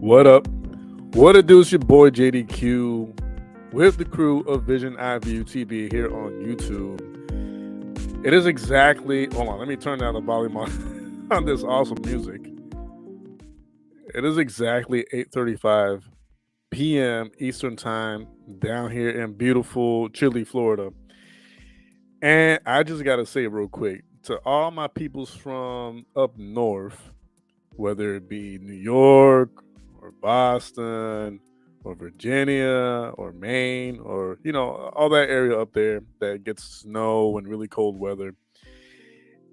What up? What it do? It's your boy JDQ with the crew of Vision Eye View TV here on YouTube. It is exactly. Hold on, let me turn down the volume on this awesome music. It is exactly 8:35 p.m. Eastern Time down here in beautiful, chilly Florida. And I just gotta say real quick to all my peoples from up north, whether it be New York or Boston or Virginia or Maine or all that area up there that gets snow and really cold weather.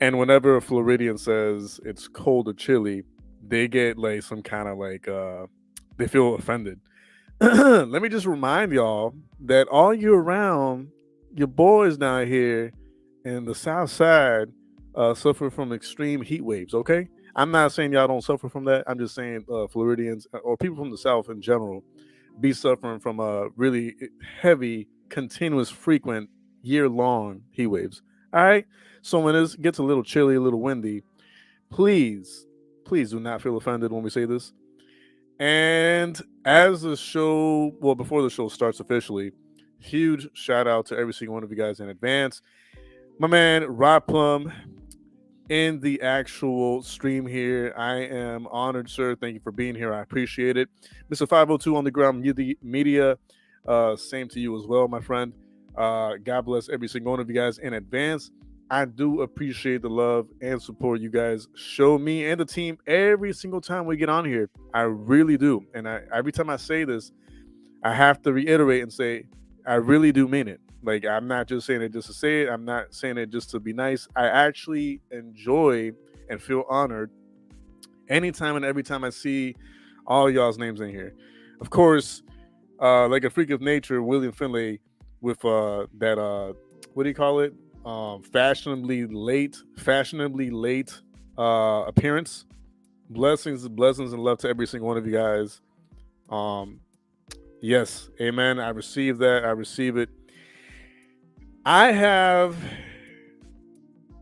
And whenever a Floridian says it's cold or chilly, they get like some kind of like they feel offended. Let me just remind y'all that all year round, your boys down here in the South Side suffer from extreme heat waves. Okay, I'm not saying y'all don't suffer from that. I'm just saying Floridians or people from the South in general be suffering from really heavy, continuous, frequent, year-long heat waves. All right, so when it gets a little chilly, a little windy, please, please do not feel offended when we say this. And as the show, well, before the show starts officially, huge shout out to every single one of you guys in advance. My man, Rob Plum, in the actual stream here. I am honored, sir. Thank you for being here. I appreciate it. Mr. 502 on the ground media, same to you as well, my friend. God bless every single one of you guys in advance. I do appreciate the love and support you guys show me and the team every single time we get on here. I really do. And every time I say this, I have to reiterate and say, I really do mean it. Like, I'm not just saying it just to say it. I'm not saying it just to be nice. I actually enjoy and feel honored anytime and every time I see all y'all's names in here. Of course, like a freak of nature, William Finlay with that what do you call it? Fashionably late appearance. Blessings and love to every single one of you guys. Yes, amen. I receive that. I receive it. I have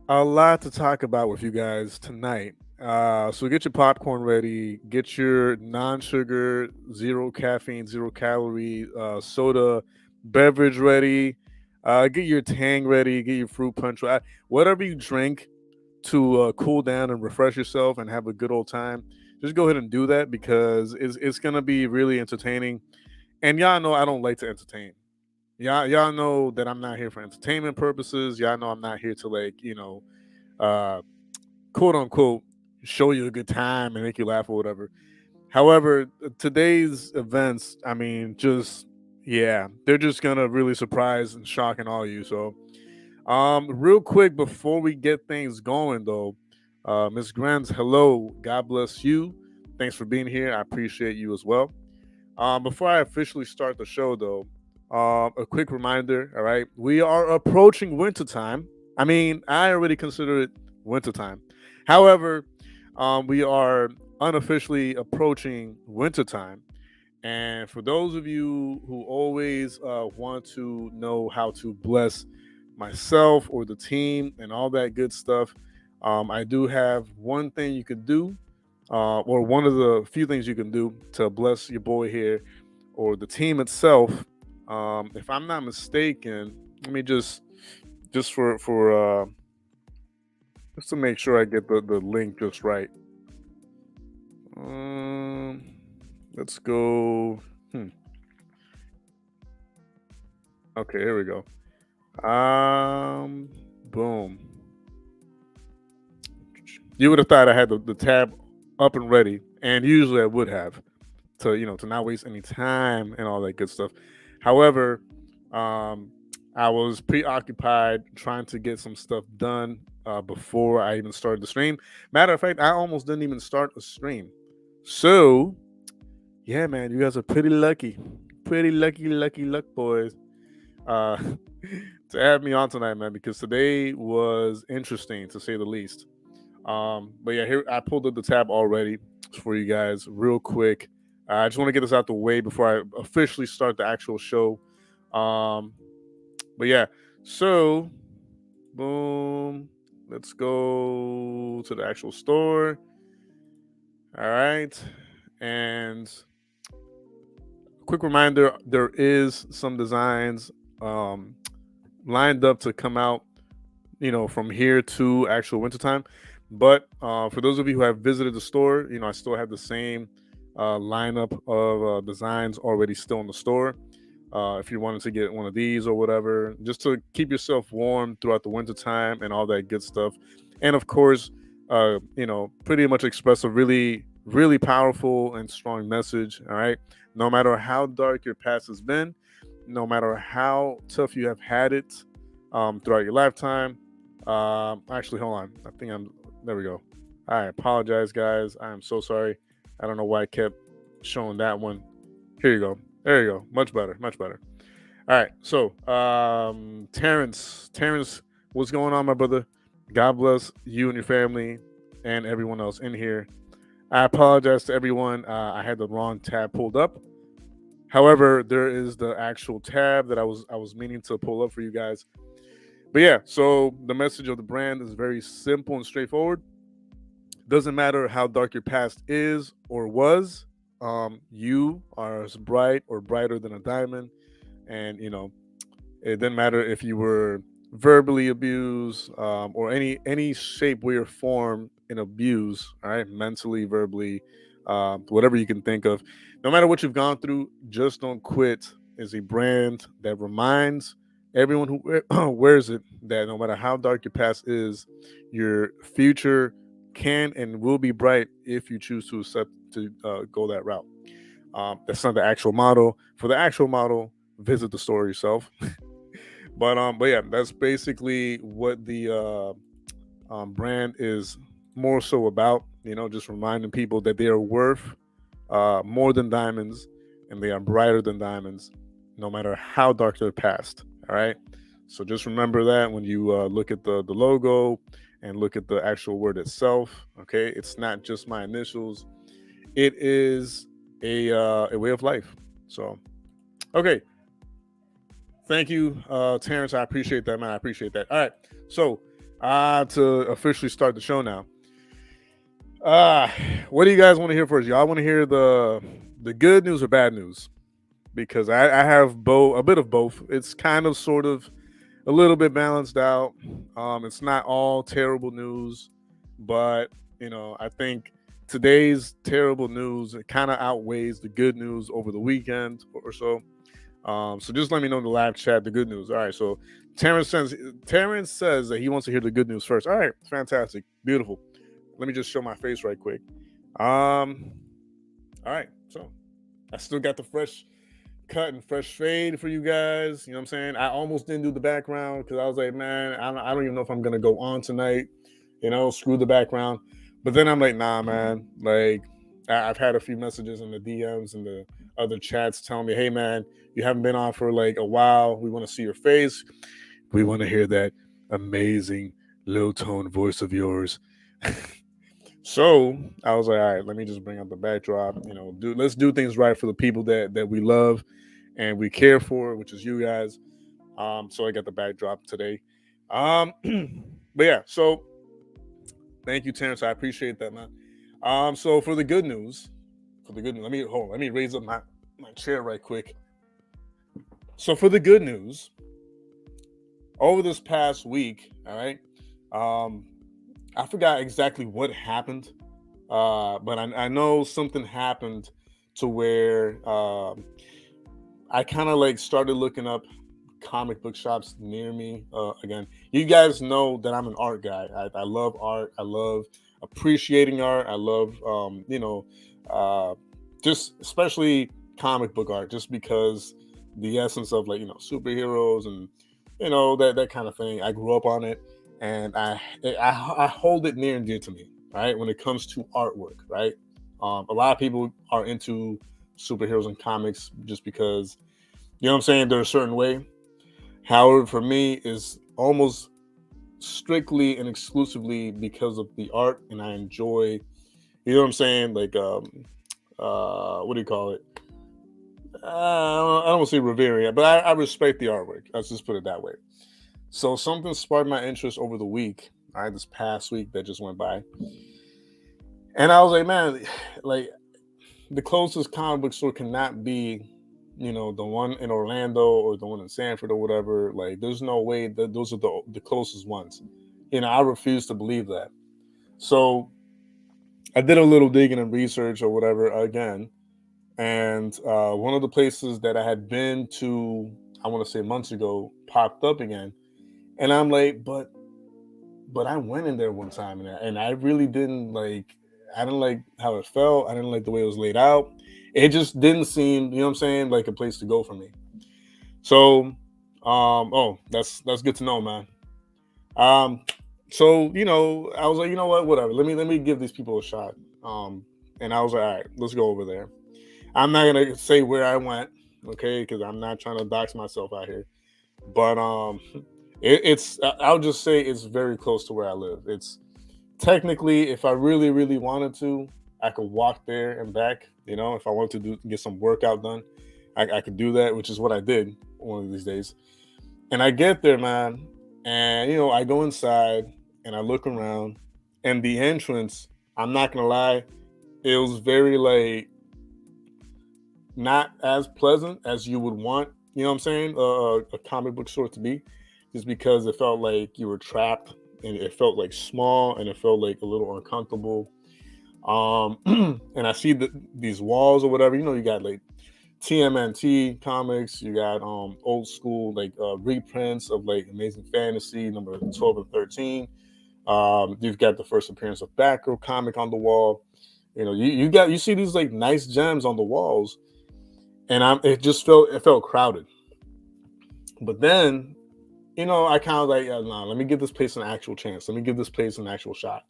a lot to talk about with you guys tonight. So get your popcorn ready. Get your non-sugar, zero caffeine, zero calorie soda beverage ready. Get your Tang ready. Get your fruit punch. Whatever you drink to cool down and refresh yourself and have a good old time. Just go ahead and do that because it's gonna be really entertaining. And y'all know I don't like to entertain. Y'all know that I'm not here for entertainment purposes. Y'all know I'm not here to uh, quote unquote, show you a good time and make you laugh or whatever. However, today's events, I mean, they're just gonna really surprise and shock and all you. So, real quick before we get things going though, Miss Grants, hello, God bless you. Thanks for being here. I appreciate you as well. Before I officially start the show, though, a quick reminder. All right, we are approaching wintertime. I mean, I already consider it wintertime. However, we are unofficially approaching wintertime. And for those of you who always want to know how to bless myself or the team and all that good stuff, I do have one thing you could do or one of the few things you can do to bless your boy here or the team itself. If I'm not mistaken, let me just for just to make sure I get the link just right. Let's go. Okay, here we go. Boom. You would have thought I had the tab up and ready, and usually I would have to not waste any time and all that good stuff. However, I was preoccupied trying to get some stuff done before I even started the stream. Matter of fact, I almost didn't even start a stream. So, yeah, man, you guys are pretty lucky. Pretty lucky luck, boys. To have me on tonight, man, because today was interesting to say the least. But yeah, here I pulled up the tab already for you guys real quick. I just want to get this out the way before I officially start the actual show. But yeah, so boom, let's go to the actual store. All right, And quick reminder, there is some designs lined up to come out, from here to actual wintertime. But for those of you who have visited the store, I still have the same lineup of designs already still in the store. If you wanted to get one of these or whatever, just to keep yourself warm throughout the wintertime and all that good stuff. And of course, pretty much express a really, really powerful and strong message. All right. No matter how dark your past has been, no matter how tough you have had it throughout your lifetime. Actually, hold on. There we go. I apologize, guys. I am so sorry. I don't know why I kept showing that one. Here you go. There you go. Much better. Much better. All right. So, Terrence, what's going on, my brother? God bless you and your family and everyone else in here. I apologize to everyone. I had the wrong tab pulled up. However, there is the actual tab that I was meaning to pull up for you guys. But yeah, so the message of the brand is very simple and straightforward. Doesn't matter how dark your past is or was. You are as bright or brighter than a diamond, and it doesn't matter if you were verbally abused or any shape, way, or form in abuse. All right, mentally, verbally, whatever you can think of. No matter what you've gone through, Just Don't Quit is a brand that reminds everyone who wears it that no matter how dark your past is, your future can and will be bright if you choose to accept to go that route. That's not the actual model. For the actual model, visit the store yourself. but yeah, that's basically what the brand is more so about. Just reminding people that they are worth more than diamonds, and they are brighter than diamonds, no matter how dark their past. All right. So just remember that when you look at the logo and look at the actual word itself. Okay, it's not just my initials; it is a way of life. So, okay, thank you, Terrence. I appreciate that, man. I appreciate that. All right, so to officially start the show now. What do you guys want to hear first? Y'all want to hear the good news or bad news? Because I have a bit of both. It's kind of sort of a little bit balanced out. It's not all terrible news, but I think today's terrible news kind of outweighs the good news over the weekend or so. So just let me know in the live chat the good news. All right. So Terrence says that he wants to hear the good news first. All right, fantastic, beautiful. Let me just show my face right quick. All right. So I still got the fresh cut and fresh fade for you guys. You know what I'm saying? I almost didn't do the background because I was like, man, I don't even know if I'm gonna go on tonight. Screw the background. But then I'm like, nah, man. Like, I've had a few messages in the DMs and the other chats telling me, hey, man, you haven't been on for like a while. We want to see your face. We want to hear that amazing low tone voice of yours. So I was like, all right, let me just bring up the backdrop. Let's do things right for the people that we love and we care for, which is you guys. So I got the backdrop today. But yeah, so thank you, Terrence. I appreciate that, man. So for the good news, let me raise up my chair right quick. So for the good news, over this past week, all right, I forgot exactly what happened, but I know something happened to where I kind of like started looking up comic book shops near me. Again, you guys know that I'm an art guy. I love art. I love appreciating art. I love, just especially comic book art, just because the essence of like, superheroes and, that kind of thing. I grew up on it. And I hold it near and dear to me, right? When it comes to artwork, right? A lot of people are into superheroes and comics just because, what I'm saying, they're a certain way. However, for me, is almost strictly and exclusively because of the art, and I enjoy, what I'm saying, like, what do you call it? I don't want to say revering, but I respect the artwork. Let's just put it that way. So something sparked my interest over the week, all right, this past week that just went by. And I was like, man, like, the closest comic book store cannot be, you know, the one in Orlando or the one in Sanford or whatever. Like, there's no way that those are the closest ones. You know, I refuse to believe that. So I did a little digging and research or whatever again, and one of the places that I had been to, I want to say months ago, popped up again, and I'm like, but I went in there one time, and I really didn't like. I didn't like how it felt. I didn't like the way it was laid out. It just didn't seem, you know what I'm saying, like a place to go for me. So, oh, that's good to know, man. Um, so you know, I was like, you know what, whatever. Let me give these people a shot. And I was like, all right, let's go over there. I'm not gonna say where I went, okay, because I'm not trying to dox myself out here. But it's I'll just say it's very close to where I live. It's technically, if I really, really wanted to, I could walk there and back. You know, if I wanted to get some workout done, I could do that, which is what I did one of these days. And I get there, man, and you know, I go inside and I look around, and the entrance, I'm not gonna lie, it was very like not as pleasant as you would want. You know what I'm saying? A comic book store to be, just because it felt like you were trapped, and it felt like small, and it felt like a little uncomfortable. And I see these walls or whatever. You know, you got like TMNT comics. You got old school like reprints of like Amazing Fantasy number 12 and 13. You've got the first appearance of Batgirl comic on the wall. You know, you see these like nice gems on the walls, and it felt crowded. But then, you know, I kind of like, nah, let me give this place an actual chance. Let me give this place an actual shot.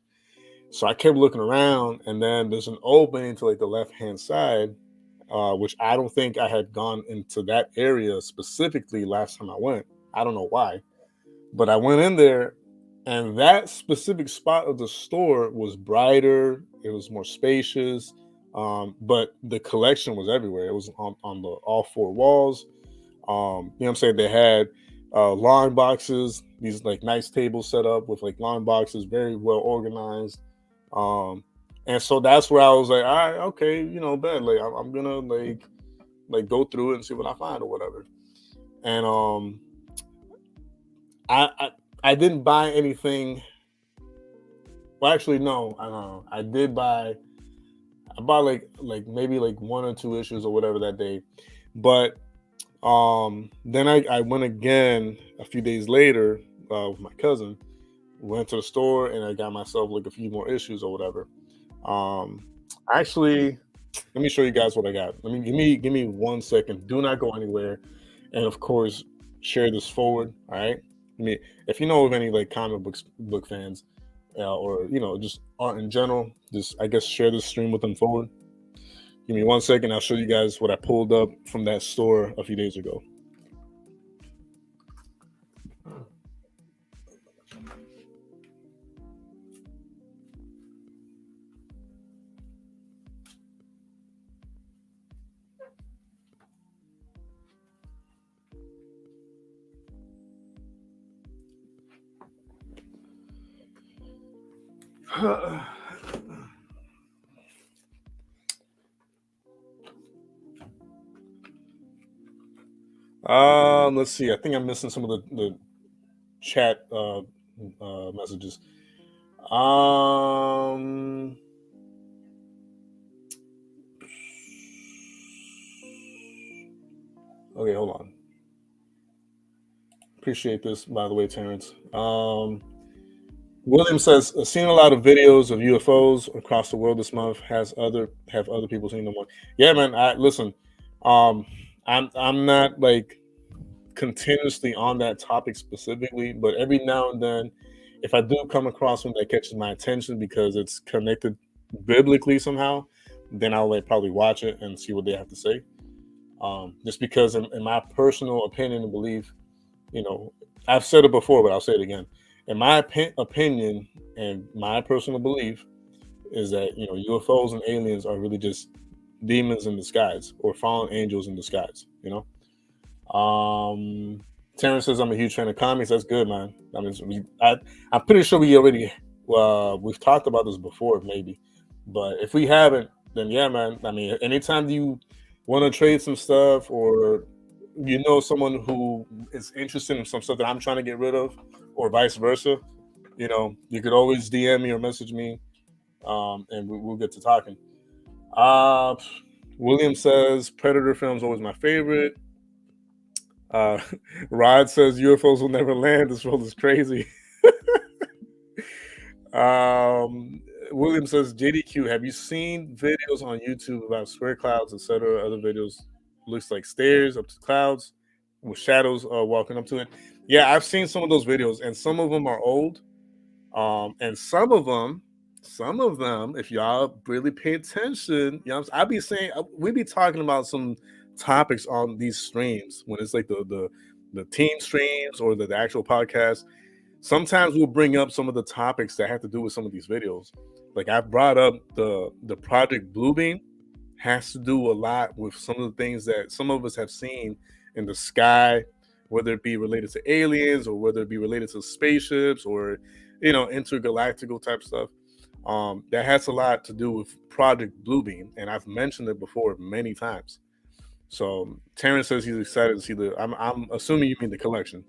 So I kept looking around, and then there's an opening to like the left hand side, which I don't think I had gone into that area specifically last time I went. I don't know why, but I went in there, and that specific spot of the store was brighter. It was more spacious, but the collection was everywhere. It was on the all four walls. You know what I'm saying? They had long boxes, these like nice tables set up with like long boxes, very well organized. And so that's where I was like, all right, okay, you know, bet like I'm gonna like go through it and see what I find or whatever. And I didn't buy anything. Well, actually, no, I don't know. I did buy. I bought like maybe like one or two issues or whatever that day, but then I went again a few days later with my cousin. Went to the store and I got myself like a few more issues or whatever. Actually, let me show you guys what I got. Let me give me 1 second. Do not go anywhere, and of course, share this forward. All right. I mean, if you know of any like book fans, or you know just art in general, just I guess share this stream with them forward. Give me 1 second. I'll show you guys what I pulled up from that store a few days ago. Let's see. I think I'm missing some of the chat messages. Okay, hold on. Appreciate this, by the way, Terrence. William says, "Seen a lot of videos of UFOs across the world this month. Have other people seen them? Yeah, man. Listen. I'm not like continuously on that topic specifically, but every now and then, if I do come across one that catches my attention because it's connected biblically somehow, then I'll like probably watch it and see what they have to say. Just because, in my personal opinion and belief, you know, I've said it before, but I'll say it again. In my opinion and my personal belief is that, you know, UFOs and aliens are really just demons in disguise or fallen angels in disguise, you know? Terrence says, I'm a huge fan of comics. That's good, man. I mean, I'm pretty sure we've talked about this before, maybe. But if we haven't, then yeah, man. I mean, anytime you want to trade some stuff, or you know someone who is interested in some stuff that I'm trying to get rid of, or vice versa, you could always DM me or message me, and we'll get to talking. Uh, William says Predator film's always my favorite. Uh, Rod says UFOs will never land. This world is crazy. um, William says JDQ, have you seen videos on YouTube about square clouds, etc.? Other videos looks like stairs up to clouds with shadows walking up to it. Yeah, I've seen some of those videos, and some of them are old. And some of them, if y'all really pay attention, I'll be saying we be talking about some topics on these streams when it's like the team streams or the actual podcast. Sometimes we'll bring up some of the topics that have to do with some of these videos. Like I brought up the Project Bluebeam has to do a lot with some of the things that some of us have seen in the sky, whether it be related to aliens or whether it be related to spaceships or intergalactical type stuff. That has a lot to do with Project Bluebeam, and I've mentioned it before many times. So Terrence says he's excited to see I'm assuming you mean the collection.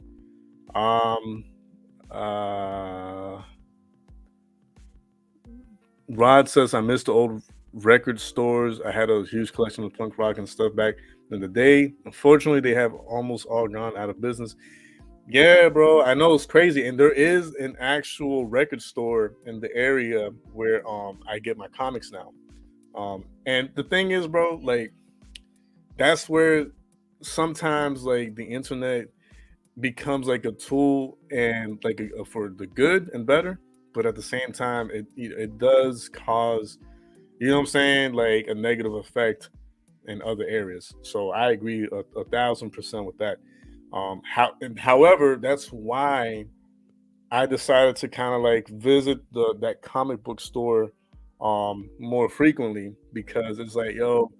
Rod says I missed the old record stores. I had a huge collection of punk rock and stuff back in the day. Unfortunately, they have almost all gone out of business. Yeah, bro, I know it's crazy, and there is an actual record store in the area where I get my comics now. And the thing is, bro, like that's where sometimes like the internet becomes like a tool and like for the good and better, but at the same time it does cause, you know what I'm saying, like a negative effect in other areas. So I agree 1,000% with that. However, that's why I decided to kind of like visit that comic book store more frequently, because it's like, yo,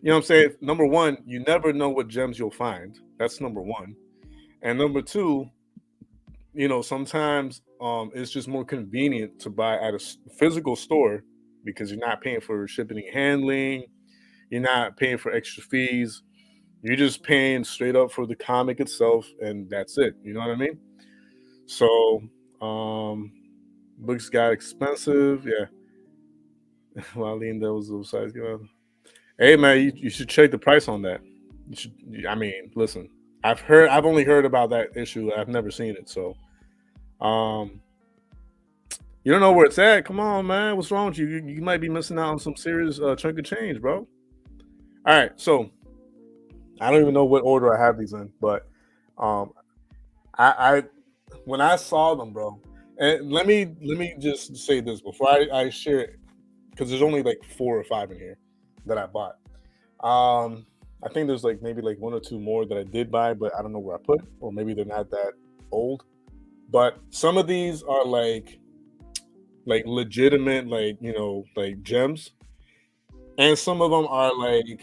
you know what I'm saying? Number one, you never know what gems you'll find. That's number one. And number two, sometimes it's just more convenient to buy at a physical store because you're not paying for shipping and handling. You're not paying for extra fees. You're just paying straight up for the comic itself, and that's it. You know what I mean? So, books got expensive. Yeah. Waleem, that was the size. Hey, man, you should check the price on that. You should. I mean, listen. I've only heard about that issue. I've never seen it. So, you don't know where it's at. Come on, man. What's wrong with you? You might be missing out on some serious chunk of change, bro. All right. So, I don't even know what order I have these in, but I when I saw them, bro, and let me just say this before I share it, because there's only like 4 or 5 in here that I bought. I think there's like maybe like 1 or 2 more that I did buy, but I don't know where I put, or maybe they're not that old. But some of these are like legitimate, like gems, and some of them are like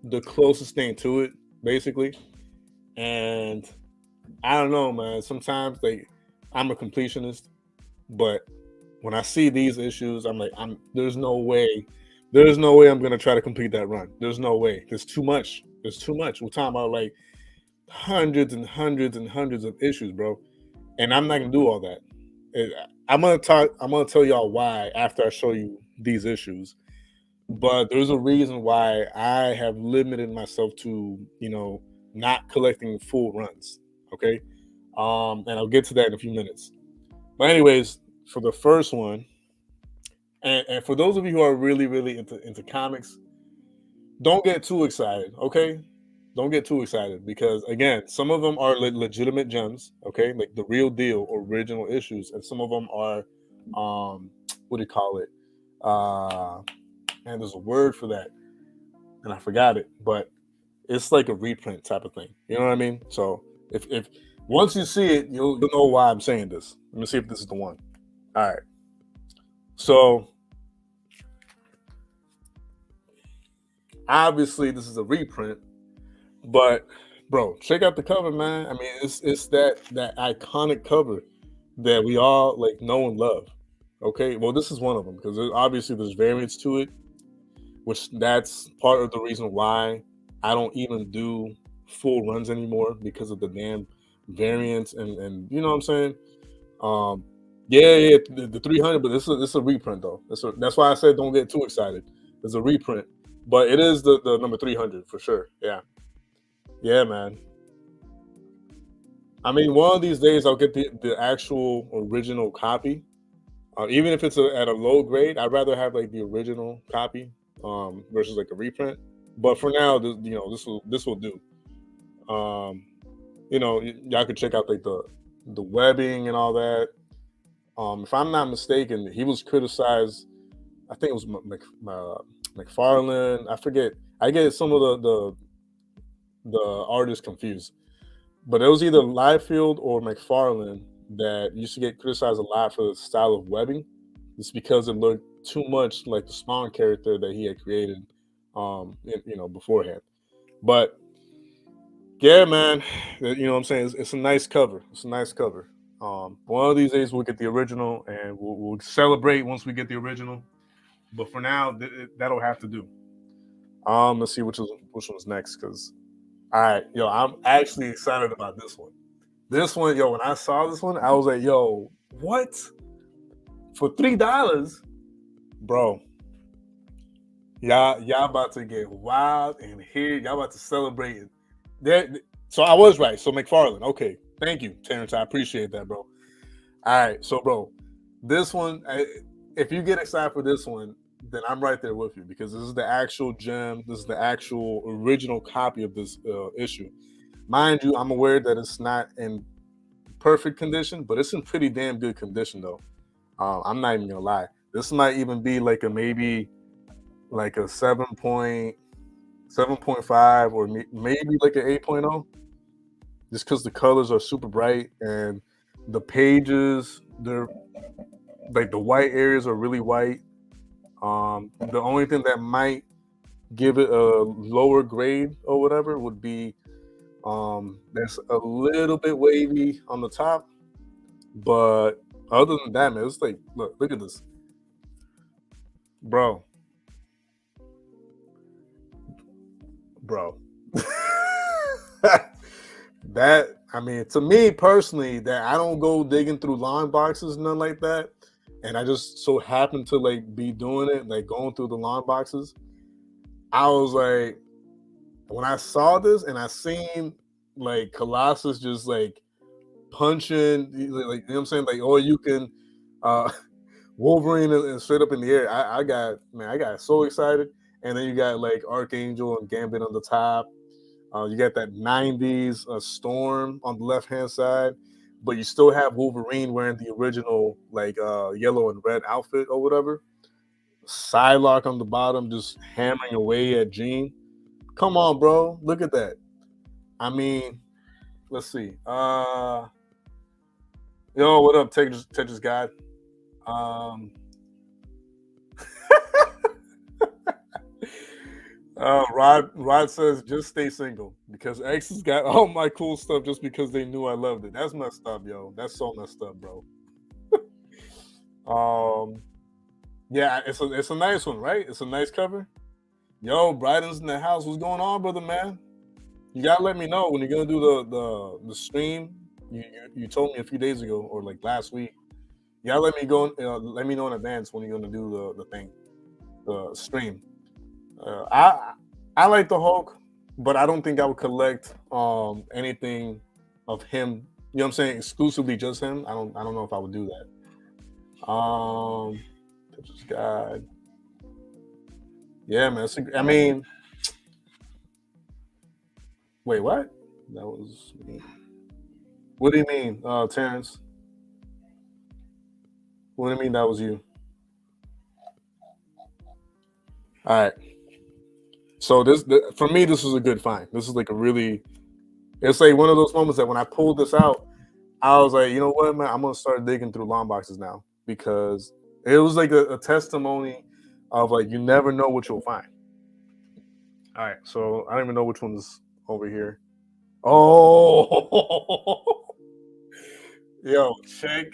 the closest thing to it, basically. And I don't know, man. Sometimes I'm a completionist, but when I see these issues, I'm like, there's no way I'm gonna try to complete that run. There's no way. There's too much. We're talking about like hundreds and hundreds and hundreds of issues, bro. And I'm not gonna do all that. I'm gonna tell y'all why after I show you these issues. But there's a reason why I have limited myself to, not collecting full runs. Okay. And I'll get to that in a few minutes. But anyways, for the first one, and for those of you who are really, really into comics, don't get too excited, okay? Don't get too excited, because again, some of them are legitimate gems, okay, like the real deal, original issues, and some of them are, what do you call it? And there's a word for that, and I forgot it, but it's like a reprint type of thing. You know what I mean? So if once you see it, you'll know why I'm saying this. Let me see if this is the one. All right. So obviously this is a reprint, but bro, check out the cover, man. I mean, it's that iconic cover that we all like know and love. Okay, well, this is one of them, because obviously there's variants to it. which that's part of the reason why I don't even do full runs anymore because of the damn variants and you know what I'm saying. Um, yeah, the 300, but this is a reprint though. That's why I said don't get too excited. It's a reprint, but it is the number 300 for sure. Yeah, yeah, man. I mean, one of these days I'll get the actual original copy. Even if it's at a low grade, I'd rather have like the original copy versus like a reprint. But for now, this will do. Um, y'all could check out like the webbing and all that. If I'm not mistaken, he was criticized. I think it was McFarlane. I forget. I get some of the artists confused, but it was either Liefeld or McFarlane that used to get criticized a lot for the style of webbing. It's because it looked too much like the Spawn character that he had created, beforehand. But yeah, man, you know what I'm saying. It's a nice cover. It's a nice cover. One of these days we'll get the original, and we'll celebrate once we get the original. But for now, that'll have to do. Let's see which one's next. Because all right, yo, I'm actually excited about this one. This one, yo, when I saw this one, I was like, yo, what? For $3, bro. Y'all about to get wild and here. Y'all about to celebrate it. So I was right. So McFarlane. Okay. Thank you, Terrence. I appreciate that, bro. All right. So, bro, this one, if you get excited for this one, then I'm right there with you because this is the actual gem. This is the actual original copy of this issue. Mind you, I'm aware that it's not in perfect condition, but it's in pretty damn good condition, though. I'm not even going to lie. This might even be like maybe like a 7.5 or maybe like an 8.0, just because the colors are super bright and the pages, they're like the white areas are really white. The only thing that might give it a lower grade or whatever would be there's a little bit wavy on the top, but other than that, man, it's like look at this, bro. That, I mean, to me personally, that I don't go digging through long boxes, none like that, and I just so happen to like be doing it, like going through the long boxes. I was like, when I saw this and I seen like Colossus just like punching, like you know what I'm saying, like, or you can Wolverine and straight up in the air. I got so excited, and then you got like Archangel and Gambit on the top. You got that 90s Storm on the left hand side, but you still have Wolverine wearing the original like yellow and red outfit or whatever. Psylocke on the bottom, just hammering away at Jean. Come on, bro, look at that. I mean, let's see. Yo, what up, Tetris God? Um, Rod says just stay single because X has got all my cool stuff just because they knew I loved it. That's messed up, yo. That's so messed up, bro. Yeah, it's a nice one, right? It's a nice cover. Yo, Bryden's in the house. What's going on, brother, man? You gotta let me know when you're gonna do the stream. You told me a few days ago or like last week. You gotta let me go. Let me know in advance when you're gonna do the thing, the stream. I like the Hulk, but I don't think I would collect anything of him. You know what I'm saying? Exclusively just him. I don't know if I would do that. This guy. Yeah, man. I mean, wait, what? That was me. What do you mean, Terrence? What do you mean that was you? All right. So for me, this was a good find. This is like a really, it's like one of those moments that when I pulled this out, I was like, you know what, man, I'm gonna start digging through long boxes now because it was like a testimony of like you never know what you'll find. All right, so I don't even know which one's over here. Oh, yo, check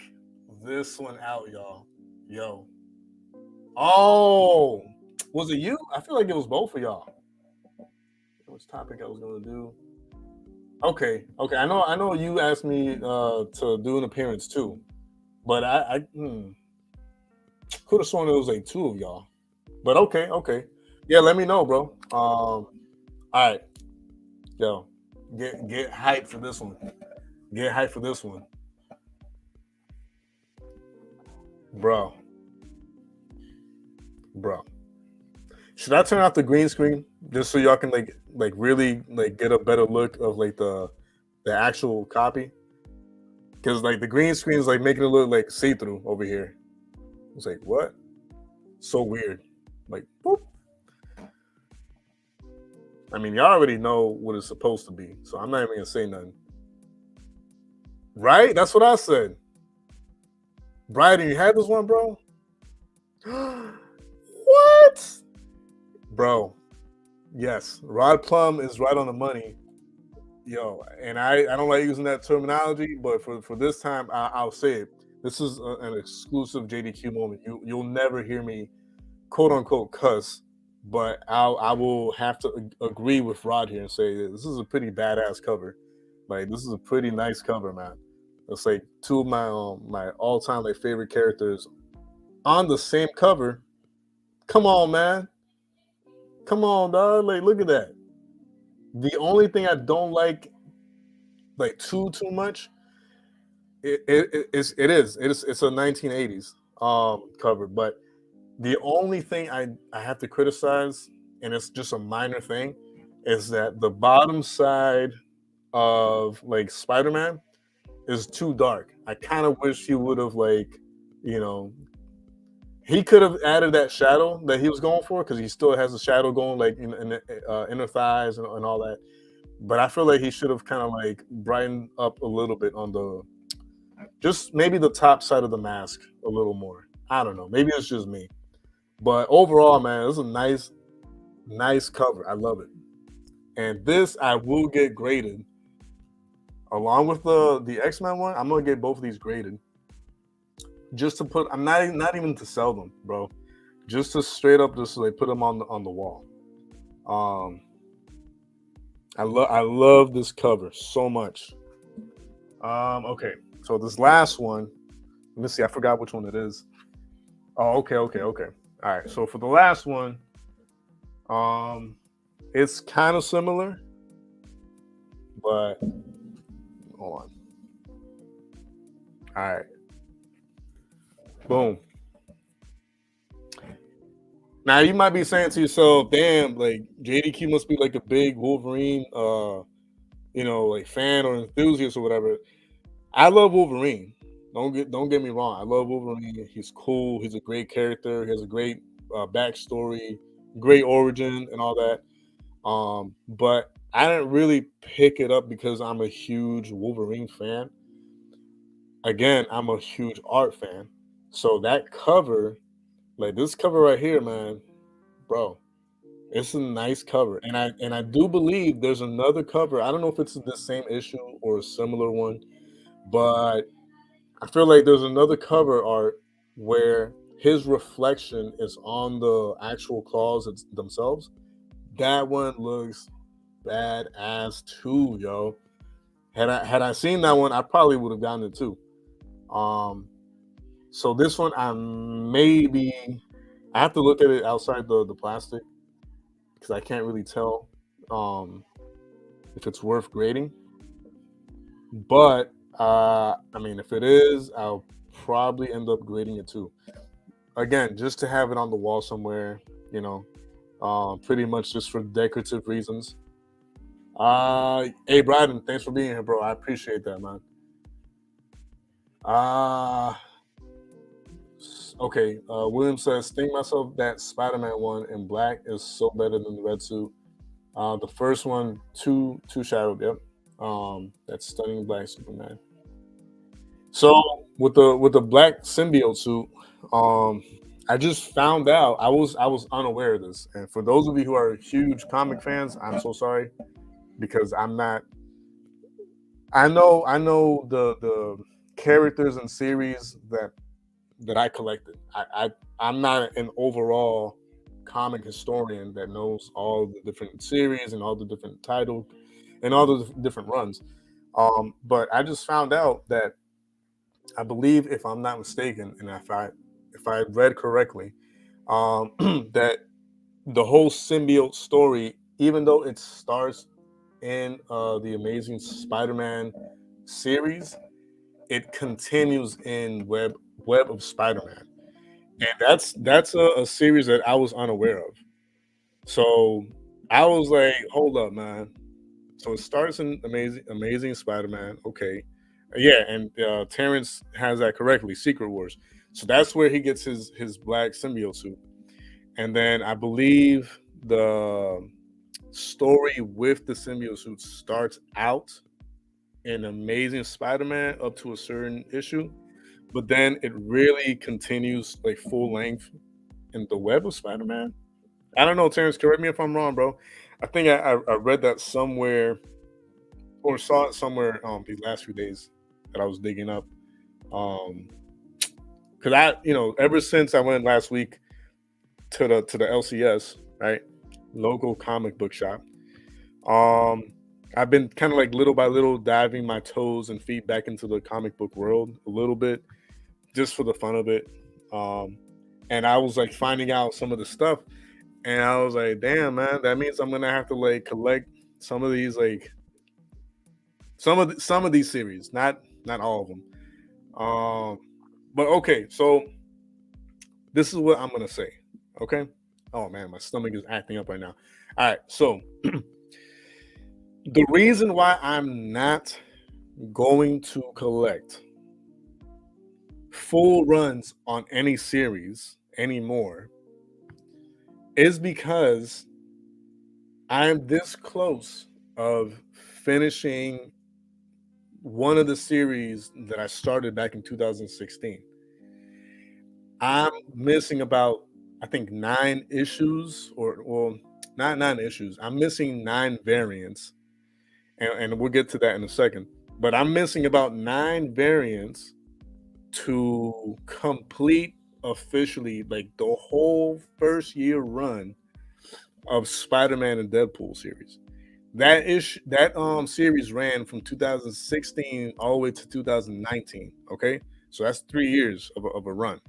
this one out, y'all. Yo, oh, Was it you? I feel like it was both of y'all. Which topic I was gonna do? Okay, okay. I know. You asked me to do an appearance too, but I could have sworn it was like two of y'all. But okay, okay. Yeah, let me know, bro. All right, yo, get hyped for this one. Get hyped for this one, bro, bro. Should I turn off the green screen just so y'all can like really like get a better look of like the actual copy? Because like the green screen is like making it look like see through over here. It's like what? So weird. Like boop. I mean, y'all already know what it's supposed to be, so I'm not even gonna say nothing. Right? That's what I said. Bryden, you had this one, bro? What? Bro, yes. Rod Plum is right on the money. Yo, and I don't like using that terminology, but for this time, I'll say it. This is an exclusive JDQ moment. You'll never hear me, quote unquote, cuss, but I will have to agree with Rod here and say this is a pretty badass cover. Like this is a pretty nice cover, man. It's like two of my all time like favorite characters on the same cover. Come on, man. Come on, dog. Like look at that. The only thing I don't like too much it's a 1980s cover, but the only thing I have to criticize, and it's just a minor thing, is that the bottom side of like Spider-Man is too dark. I kind of wish he would have like, you know, he could have added that shadow that he was going for because he still has a shadow going like in the inner thighs and all that. But I feel like he should have kind of like brightened up a little bit on the just maybe the top side of the mask a little more. I don't know. Maybe it's just me. But overall, man, it's a nice cover. I love it. And this I will get graded along with the X-Men one. I'm gonna get both of these graded. Just to put, I'm not even to sell them, bro. Just to straight up just like put them on the wall. I love this cover so much. Okay. So this last one, let me see. I forgot which one it is. Oh, okay. All right. So for the last one, it's kind of similar, but hold on. All right. Boom. Now you might be saying to yourself, "Damn, like JDQ must be like a big Wolverine, like fan or enthusiast or whatever." I love Wolverine. Don't get me wrong. I love Wolverine. He's cool. He's a great character. He has a great backstory, great origin, and all that. But I didn't really pick it up because I'm a huge Wolverine fan. Again, I'm a huge art fan. So that cover, like this cover right here, man, bro, it's a nice cover. And I do believe there's another cover. I don't know if it's the same issue or a similar one, but I feel like there's another cover art where his reflection is on the actual claws themselves. That one looks badass too, yo. Had I seen that one, I probably would have gotten it too. So this one I have to look at it outside the plastic because I can't really tell if it's worth grading. But I mean, if it is, I'll probably end up grading it too. Again, just to have it on the wall somewhere, pretty much just for decorative reasons. Hey, Bryden, thanks for being here, bro. I appreciate that, man. Okay. William says, think myself that Spider-Man one in black is so better than the red suit. The first one, too shadowed. Yep. That's stunning black Superman. So with the black symbiote suit, I just found out I was unaware of this. And for those of you who are huge comic fans, I'm so sorry because I'm not. I know the characters and series that I collected. I'm not an overall comic historian that knows all the different series and all the different titles and all the different runs. But I just found out that I believe, if I'm not mistaken, and if I read correctly, that the whole symbiote story, even though it starts in the Amazing Spider-Man series, it continues in Web of Spider-Man, and that's a series that I was unaware of. So I was like, hold up, man. So it starts in Amazing Spider-Man. Okay, yeah, and Terrence has that correctly. Secret Wars. So that's where he gets his black symbiote suit, and then I believe the story with the symbiote suit starts out in Amazing Spider-Man up to a certain issue, but then it really continues like full length in the Web of Spider-Man. I don't know, Terrence. Correct me if I'm wrong, bro. I think I read that somewhere or saw it somewhere these last few days that I was digging up. Um, because ever since I went last week to the LCS, right, local comic book shop, um, I've been kind of like little by little diving my toes and feet back into the comic book world a little bit, just for the fun of it. Um, and I was like finding out some of the stuff, and I was like, damn, man, that means I'm gonna have to like collect some of these like some of these series, not all of them. Um, but okay, so this is what I'm gonna say. Okay. Oh man, my stomach is acting up right now. All right, so the reason why I'm not going to collect full runs on any series anymore is because I'm this close of finishing one of the series that I started back in 2016. I'm missing about, I think, 9 issues, or well, not 9 issues. I'm missing 9 variants, and we'll get to that in a second. But I'm missing about 9 variants to complete officially like the whole first year run of Spider-Man and Deadpool series. That series ran from 2016 all the way to 2019. Okay, so that's 3 years of a run.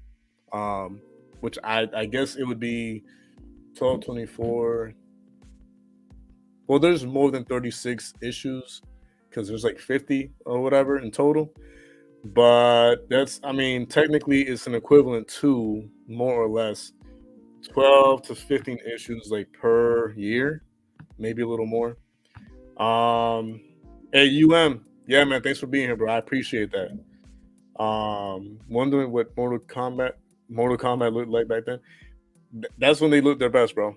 Which I guess it would be 12, 24. Well, there's more than 36 issues because there's like 50 or whatever in total. But that's, I mean, technically it's an equivalent to more or less 12 to 15 issues like per year, maybe a little more. Hey, yeah, man, thanks for being here, bro. I appreciate that. Wondering what Mortal Kombat looked like back then. That's when they looked their best, bro.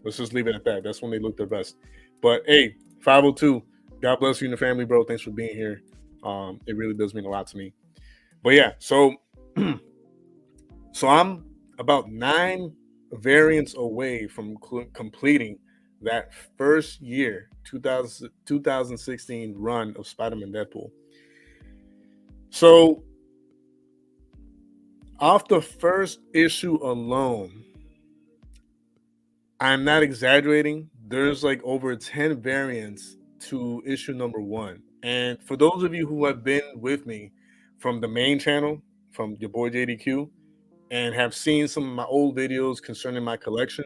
Let's just leave it at that. That's when they looked their best. But hey, 502, God bless you and your family, bro. Thanks for being here. It really does mean a lot to me. But yeah, so I'm about 9 variants away from completing that first year 2016 run of Spider-Man Deadpool. So off the first issue alone, I'm not exaggerating, there's like over 10 variants to issue number 1. And for those of you who have been with me from the main channel, from your boy JDQ, and have seen some of my old videos concerning my collection,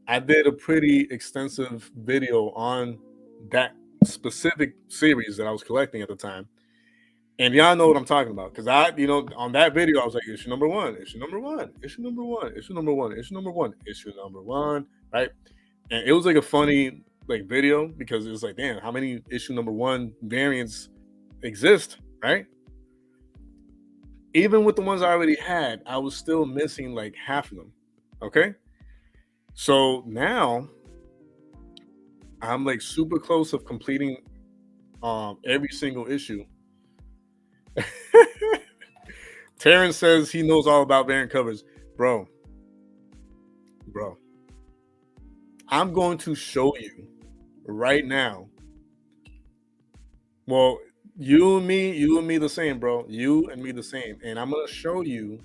I did a pretty extensive video on that specific series that I was collecting at the time. And y'all know what I'm talking about. Because on that video, I was like, issue number 1, issue number 1, issue number 1, issue number 1, issue number 1, issue number 1, right? And it was like a funny like video because it was like, damn, how many issue number 1 variants exist, right? Even with the ones I already had, I was still missing like half of them. Okay. So now I'm like super close of completing every single issue. Terrence says he knows all about variant covers. Bro, I'm going to show you right now. Well, you and me the same, bro. You and me the same. And I'm gonna show you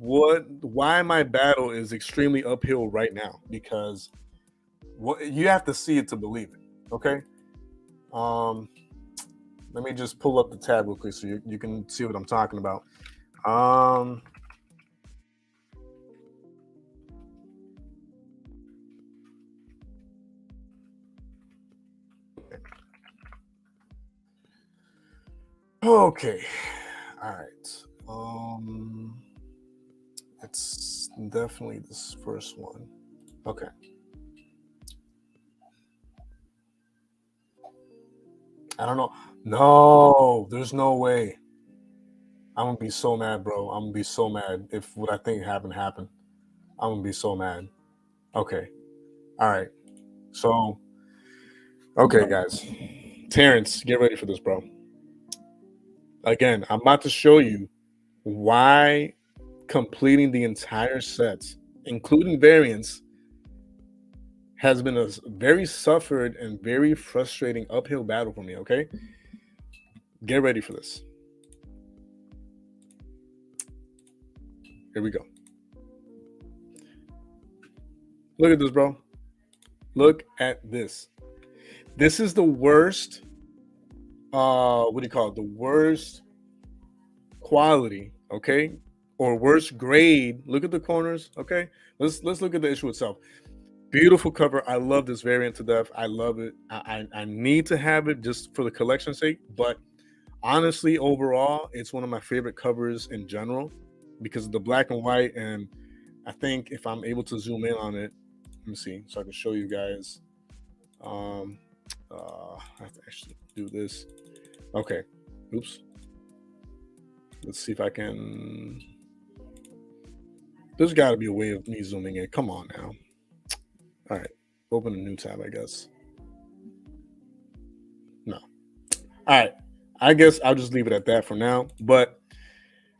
why my battle is extremely uphill right now, because what you have to see it to believe it. Okay. Um, let me just pull up the tab real quick so you can see what I'm talking about. Um, okay. All right. It's definitely this first one. Okay. I don't know. No, there's no way. I'm gonna be so mad, bro. I'm gonna be so mad if what I think happened. I'm gonna be so mad. Okay. All right. So, okay, guys. Terrence, get ready for this, bro. Again, I'm about to show you why completing the entire set, including variants, has been a very suffered and very frustrating uphill battle for me. Okay. Get ready for this. Here we go. Look at this, bro. Look at this. This is the worst. What do you call it? The worst quality, okay, or worst grade. Look at the corners, okay. Let's look at the issue itself. Beautiful cover. I love this variant to death. I love it. I need to have it just for the collection's sake. But honestly, overall, it's one of my favorite covers in general because of the black and white. And I think if I'm able to zoom in on it, let me see, so I can show you guys. I have to actually do this. Okay. Oops. Let's see if I can. There's got to be a way of me zooming in. Come on now. All right. Open a new tab, I guess. No. All right. I guess I'll just leave it at that for now. But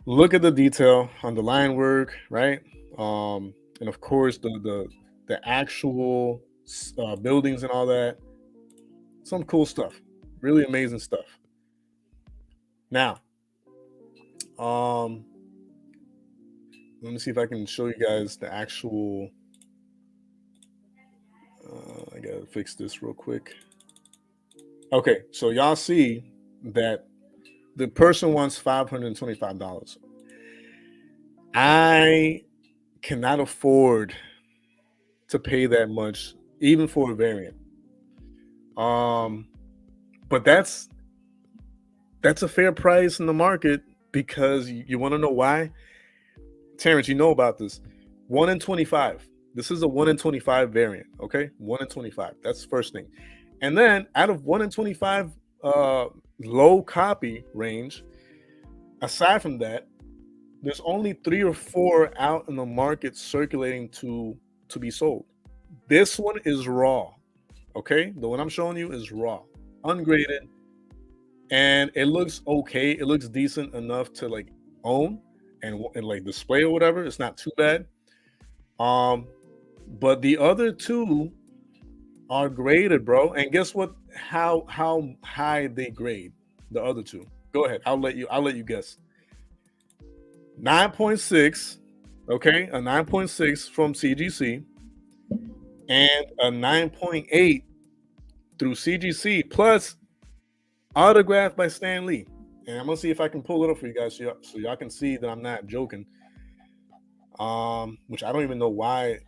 look at the detail on the line work, right? And of course the actual buildings and all that. Some cool stuff. Really amazing stuff. Now, let me see if I can show you guys the actual. I gotta fix this real quick. Okay, so y'all see that the person wants $525. I cannot afford to pay that much, even for a variant. But that's a fair price in the market because you want to know why? Terrence, you know about this. 1 in 25. This is a 1 in 25 variant, okay? 1 in 25. That's the first thing. And then out of 1 in 25 low copy range, aside from that, there's only 3 or 4 out in the market circulating to be sold. This one is raw, okay? The one I'm showing you is raw, ungraded, and it looks okay. It looks decent enough to like own and like display or whatever. It's not too bad. But the other two are graded, bro. And guess what? How high they grade the other two? Go ahead. I'll let you guess. 9.6. Okay, a 9.6 from CGC and a 9.8 through CGC plus autographed by Stan Lee. And I'm gonna see if I can pull it up for you guys so y'all can see that I'm not joking. Which I don't even know why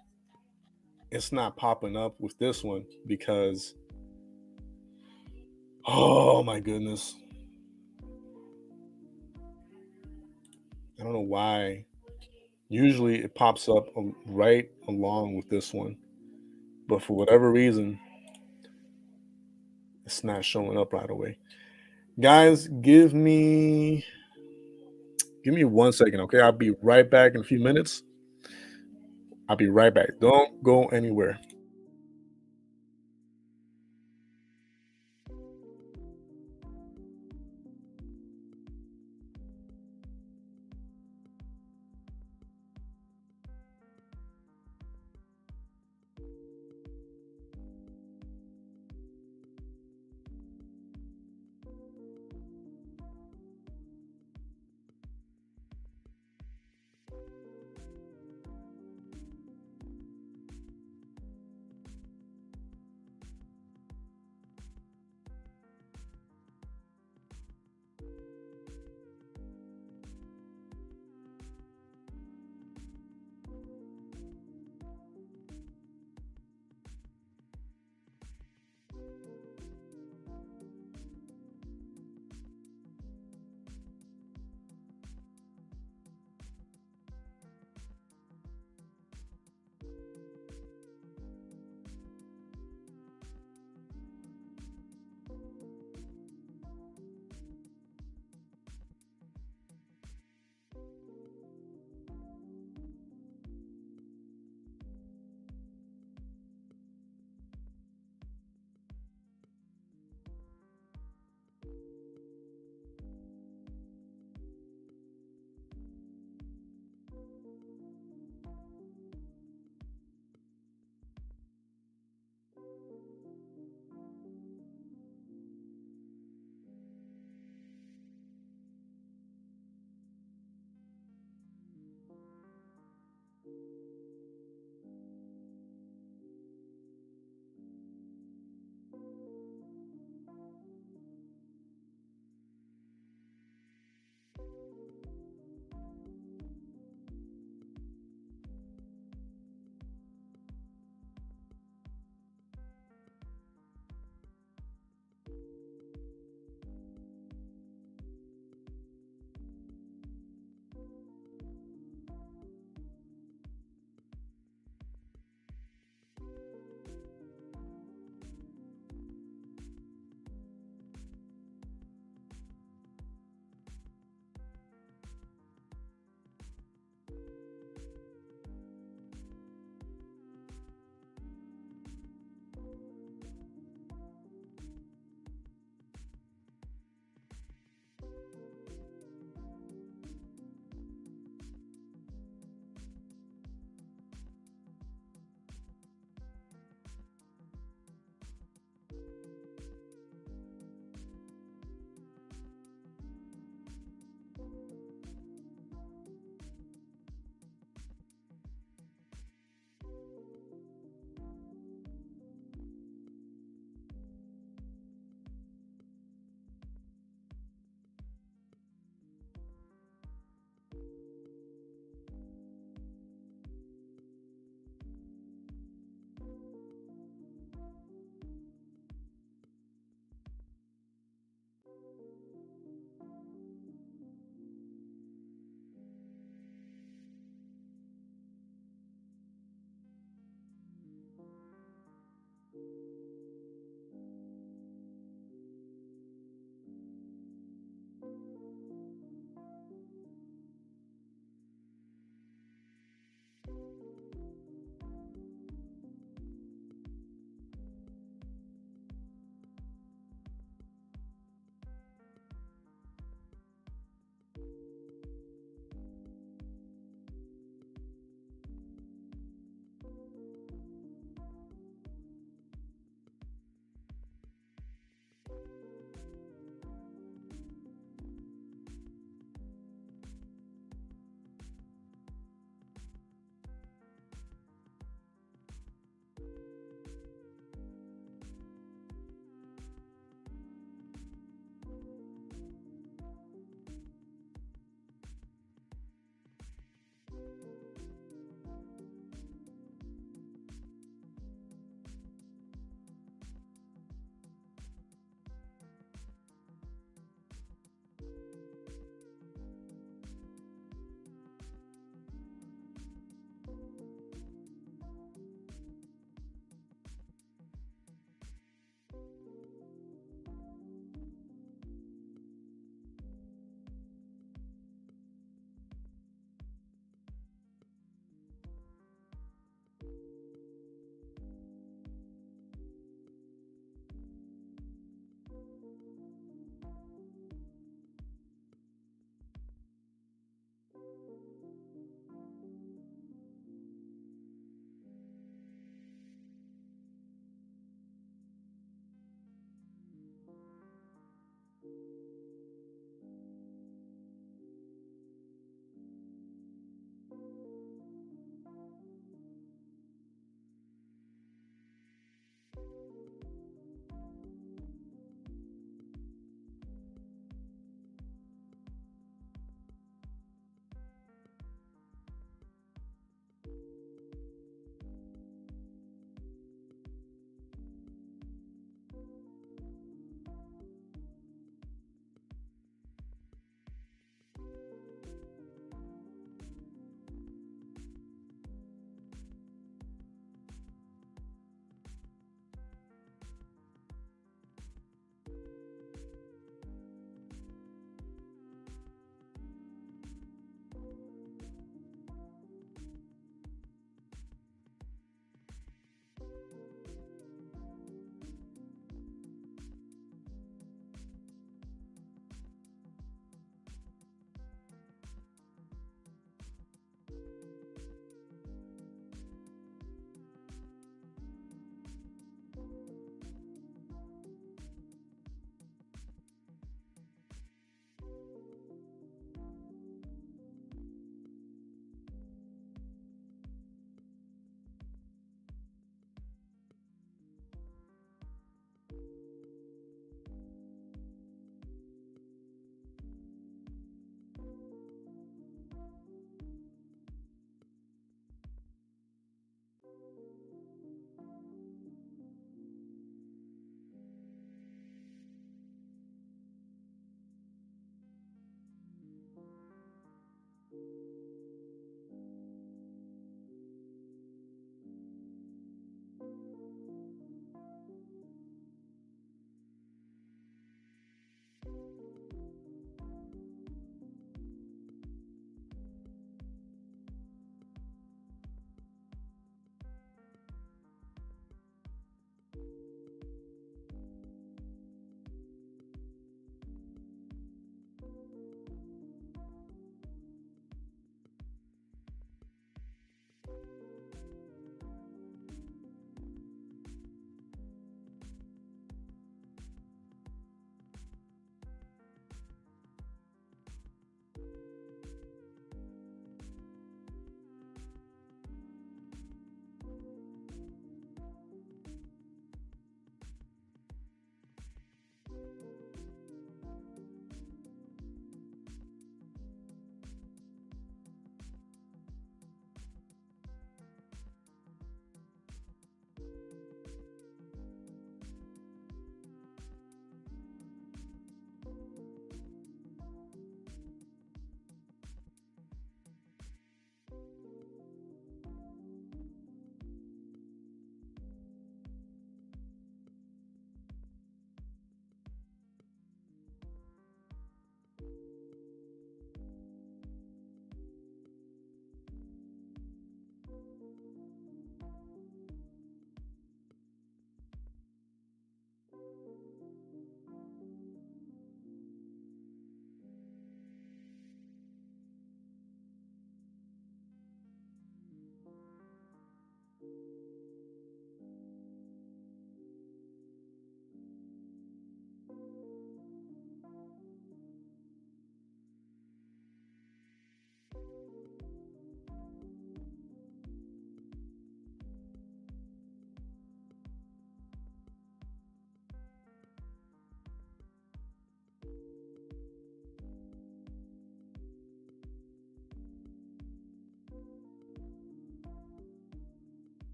it's not popping up with this one because oh my goodness. I don't know why. Usually it pops up right along with this one. But for whatever reason, it's not showing up right away. Guys, give me 1 second, okay? I'll be right back in a few minutes. I'll be right back. Don't go anywhere.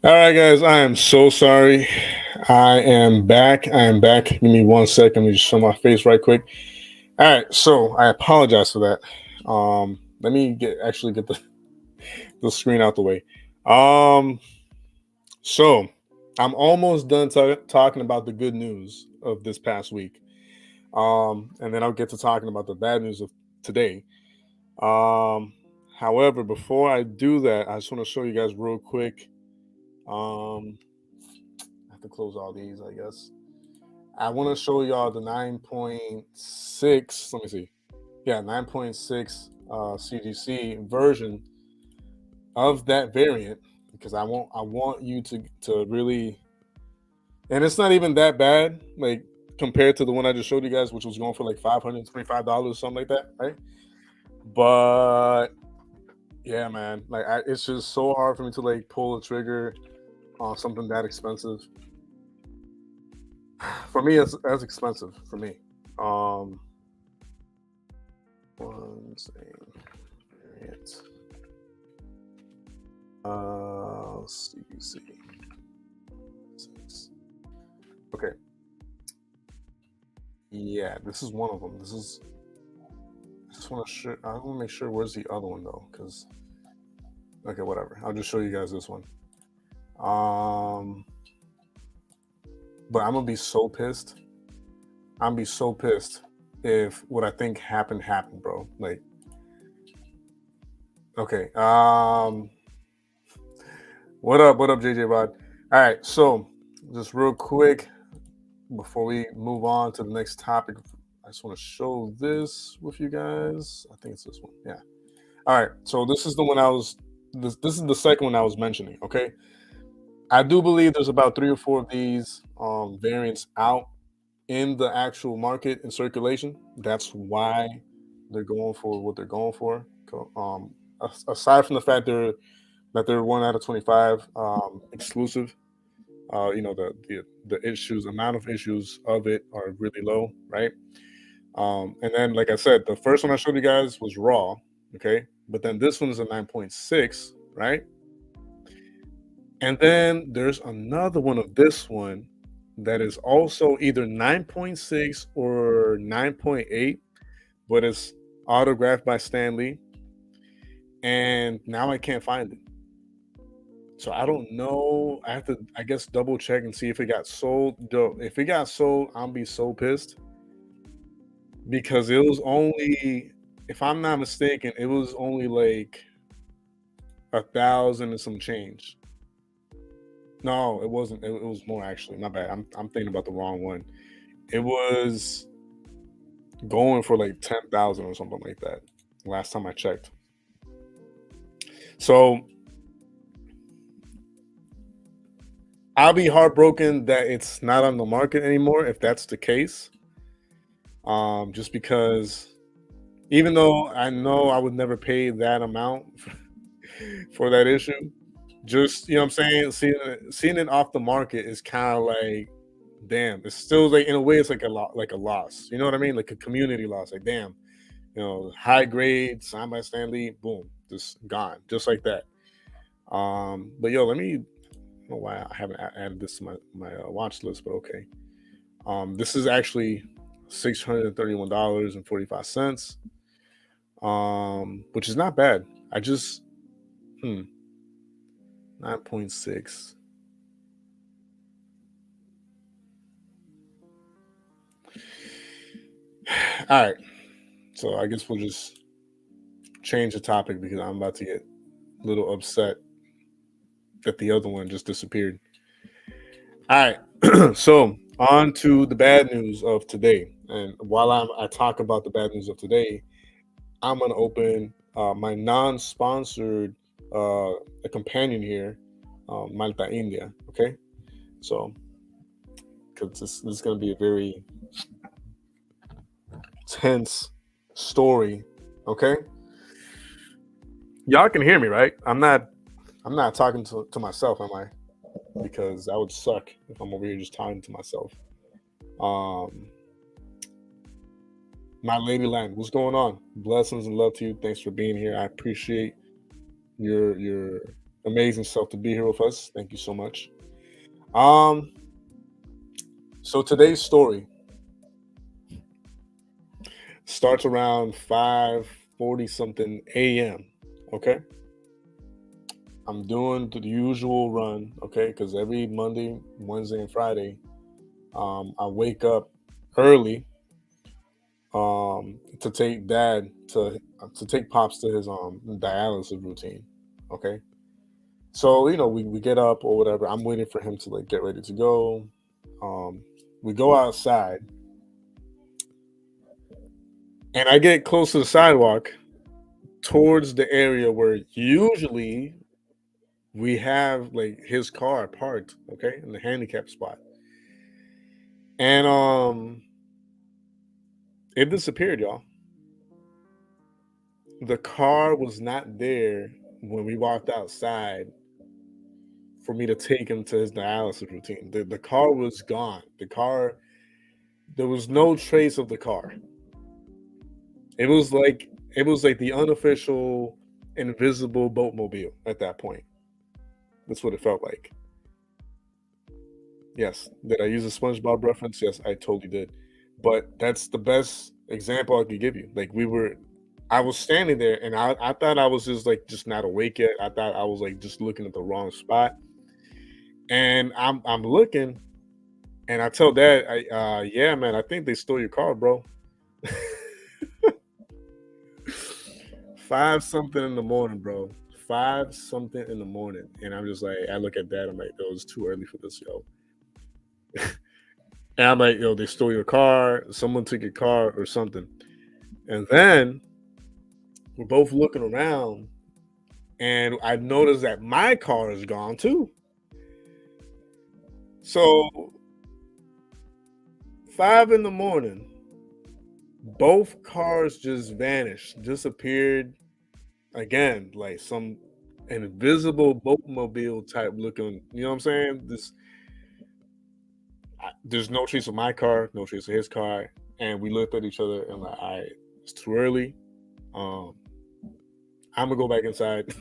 All right, guys, I am so sorry. I am back. I am back. Give me 1 second. Let me just show my face right quick. All right, so I apologize for that. Let me get the screen out the way. Um, so I'm almost done talking about the good news of this past week. And then I'll get to talking about the bad news of today. Um, However, before I do that, I just want to show you guys real quick. Um, I have to close all these, I guess. I want to show y'all the 9.6. Let me see. Yeah, 9.6 CGC version of that variant because I want you to really, and it's not even that bad, like compared to the one I just showed you guys, which was going for like $525, something like that, right? But yeah, man, like it's just so hard for me to like pull a trigger on something that expensive. For me, it's as expensive for me. Um, one second. Variant. CGC. Okay. Yeah, this is one of them. This is. I want to make sure. Where's the other one though? Because okay, whatever. I'll just show you guys this one. But I'm gonna be so pissed. I'm gonna be so pissed if what I think happened, bro. Like, okay. What up? What up, JJ Rod? All right. So, just real quick before we move on to the next topic, I just want to show this with you guys. I think it's this one. Yeah. All right. So this is the one I was. This is the second one I was mentioning. Okay. I do believe there's about 3 or 4 of these variants out in the actual market in circulation. That's why they're going for what they're going for. Aside from the fact they're 1 out of 25 exclusive, the issues, amount of issues of it are really low, right? And then, like I said, the first one I showed you guys was raw, okay, but then this one is a 9.6, right? And then there's another one of this one that is also either 9.6 or 9.8, but it's autographed by Stan Lee. And now I can't find it. So I don't know. I have to, I guess, double check and see if it got sold. If it got sold, I'll be so pissed because it was only, if I'm not mistaken, it was only like 1,000 and some change. No, it wasn't. It was more actually. My bad. I'm thinking about the wrong one. It was going for like 10,000 or something like that. Last time I checked. So I'll be heartbroken that it's not on the market anymore if that's the case. Just because even though I know I would never pay that amount for that issue, just you know what I'm saying, seeing it off the market is kind of like damn, it's still like in a way it's like a loss. You know what I mean? Like a community loss. Like damn, high grade, signed by Stan Lee, boom, just gone, just like that. But yo, let me. I don't know why I haven't added this to my watch list, but okay. This is actually $631.45. Which is not bad. I just 9.6. All right. So I guess we'll just change the topic because I'm about to get a little upset that the other one just disappeared. All right. So on to the bad news of today. And while I talk about the bad news of today, I'm gonna open my non-sponsored a companion here, Malta India. Okay, so because this is gonna be a very tense story. Okay, y'all can hear me, right? I'm not talking to myself, am I? Because that would suck if I'm over here just talking to myself. Um, my lady land, what's going on? Blessings and love to you. Thanks for being here. I appreciate your Amazing stuff to be here with us. Thank you so much. Um, so today's story starts around 5:40 something a.m. Okay, I'm doing the usual run. Okay, because every Monday, Wednesday, and Friday, I wake up early to take dad to take pops to his dialysis routine. Okay, so we get up or whatever. I'm waiting for him to like get ready to go. Um, we go outside, and I get close to the sidewalk towards the area where usually we have like his car parked, okay, in the handicap spot. And it disappeared, y'all. The car was not there when we walked outside for me to take him to his dialysis routine. The car was gone. The car, there was no trace of the car. It was like the unofficial invisible boatmobile at that point. That's what it felt like. Yes. Did I use a SpongeBob reference? Yes, I totally did. But that's the best example I could give you. Like I was standing there and I thought I was just not awake yet. I thought I was like just looking at the wrong spot. And I'm looking and I tell dad, yeah, man, I think they stole your car, bro. 5 something in the morning, bro. 5 something in the morning. And I'm just like, I look at dad, I'm like, it was too early for this, yo. And I'm like, yo, they stole your car, someone took your car or something. And then we're both looking around and I noticed that my car is gone too. So 5 in the morning, both cars just vanished, disappeared again, like some invisible boatmobile type looking, you know what I'm saying? There's no trace of my car, no trace of his car. And we looked at each other and like, all right, it's too early. I'm gonna go back inside.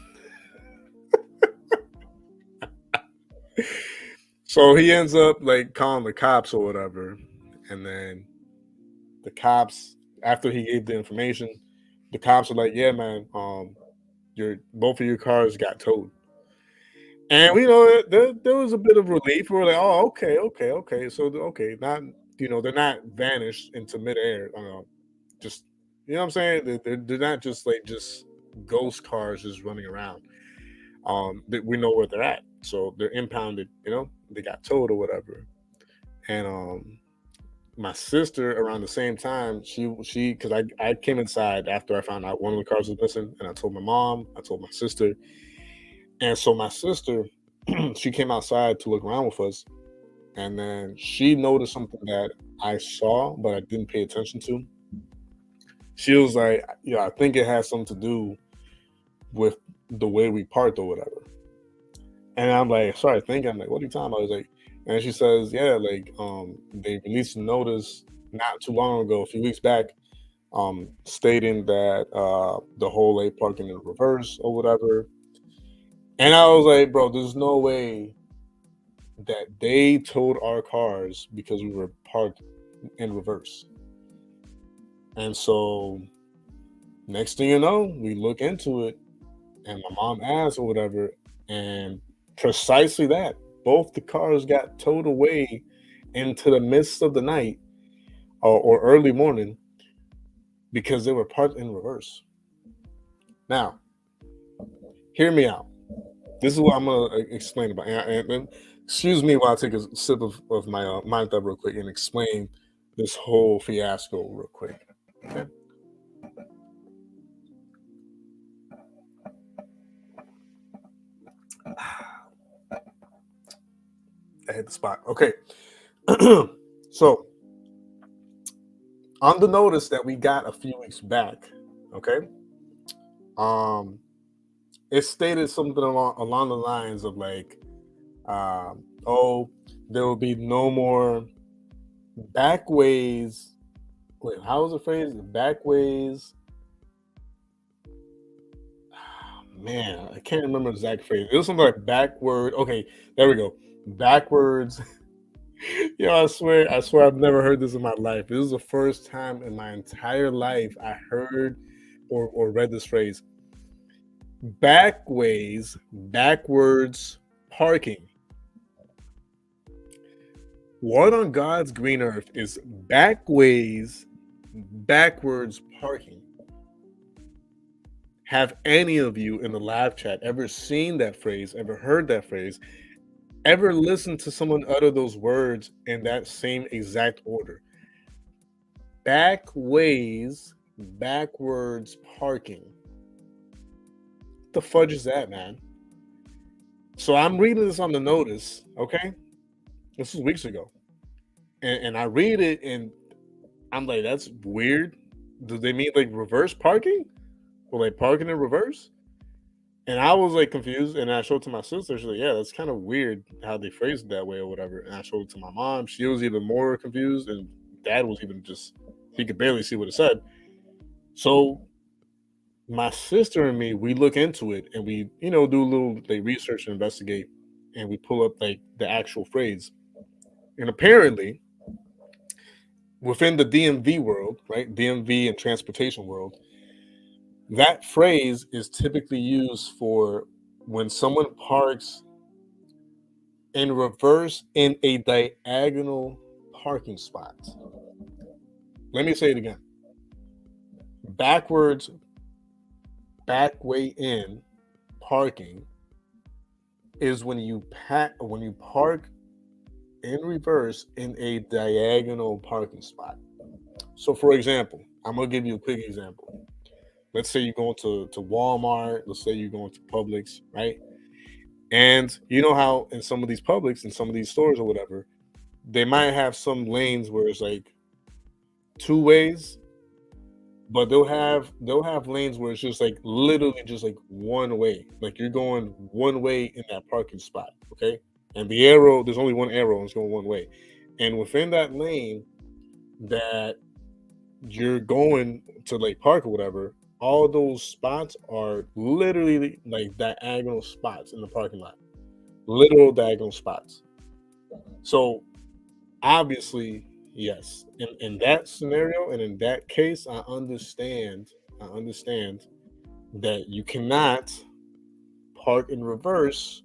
So he ends up like calling the cops or whatever. And then the cops, after he gave the information, the cops are like, yeah, man, your both of your cars got towed. And there was a bit of relief. We were like, oh, okay, okay, okay. So okay, not they're not vanished into midair. Just what I'm saying. They're not just like just ghost cars just running around. We know where they're at, so they're impounded. They got towed or whatever. And my sister around the same time, she because I came inside after I found out one of the cars was missing, and I told my mom, I told my sister, and so my sister, she came outside to look around with us, and then she noticed something that I saw but I didn't pay attention to. She was like, "Yeah, I think it has something to do with the way we parked or whatever." And I'm like, "Sorry, thinking." I'm like, "What are you talking about?" I was like, and she says, "Yeah, like they released a notice not too long ago, a few weeks back, stating that the whole lane parking in reverse or whatever." And I was like, "Bro, there's no way that they towed our cars because we were parked in reverse." And so next thing you know, we look into it and my mom asked or whatever, and precisely that. Both the cars got towed away into the midst of the night or early morning because they were parked in reverse. Now, hear me out. This is what I'm going to explain about. And excuse me while I take a sip of my Mind Up real quick and explain this whole fiasco real quick. Okay. I hit the spot. Okay. So, on the notice that we got a few weeks back, okay, um, it stated something along the lines of like, oh, there will be no more backways. Wait, how was the phrase? Backways. man, I can't remember the exact phrase. It was something like backward. Okay, there we go. Backwards. I swear I've never heard this in my life. This is the first time in my entire life I heard or read this phrase. Backwards parking. What on God's green earth is backwards parking? Have any of you in the live chat ever seen that phrase, ever heard that phrase, ever listened to someone utter those words in that same exact order? Backwards parking. What the fudge is that, man? So I'm reading this on the notice, okay? This was weeks ago. And I read it and I'm like, that's weird. Do they mean like reverse parking? Or like parking in reverse? And I was like confused, and I showed it to my sister. She's like, "Yeah, that's kind of weird how they phrased it that way, or whatever." And I showed it to my mom. She was even more confused, and Dad was even he could barely see what it said. So my sister and me, we look into it, and we, do a little like research and investigate, and we pull up like the actual phrase. And apparently, within the DMV world, right, DMV and transportation world, that phrase is typically used for when someone parks in reverse in a diagonal parking spot. Let me say it again. Backwards, back way in parking is when you park in reverse in a diagonal parking spot. So, for example, I'm gonna give you a quick example. Let's say you're going to Walmart. Let's say you're going to Publix, right? And you know how in some of these Publix, in some of these stores or whatever, they might have some lanes where it's like 2 ways, but they'll have lanes where it's just like literally just like 1 way. Like you're going 1 way in that parking spot, okay? And the arrow, there's only 1 arrow and it's going 1 way. And within that lane that you're going to like park or whatever, all those spots are literally like diagonal spots in the parking lot. Literal diagonal spots. So obviously, yes, in that scenario and in that case, I understand that you cannot park in reverse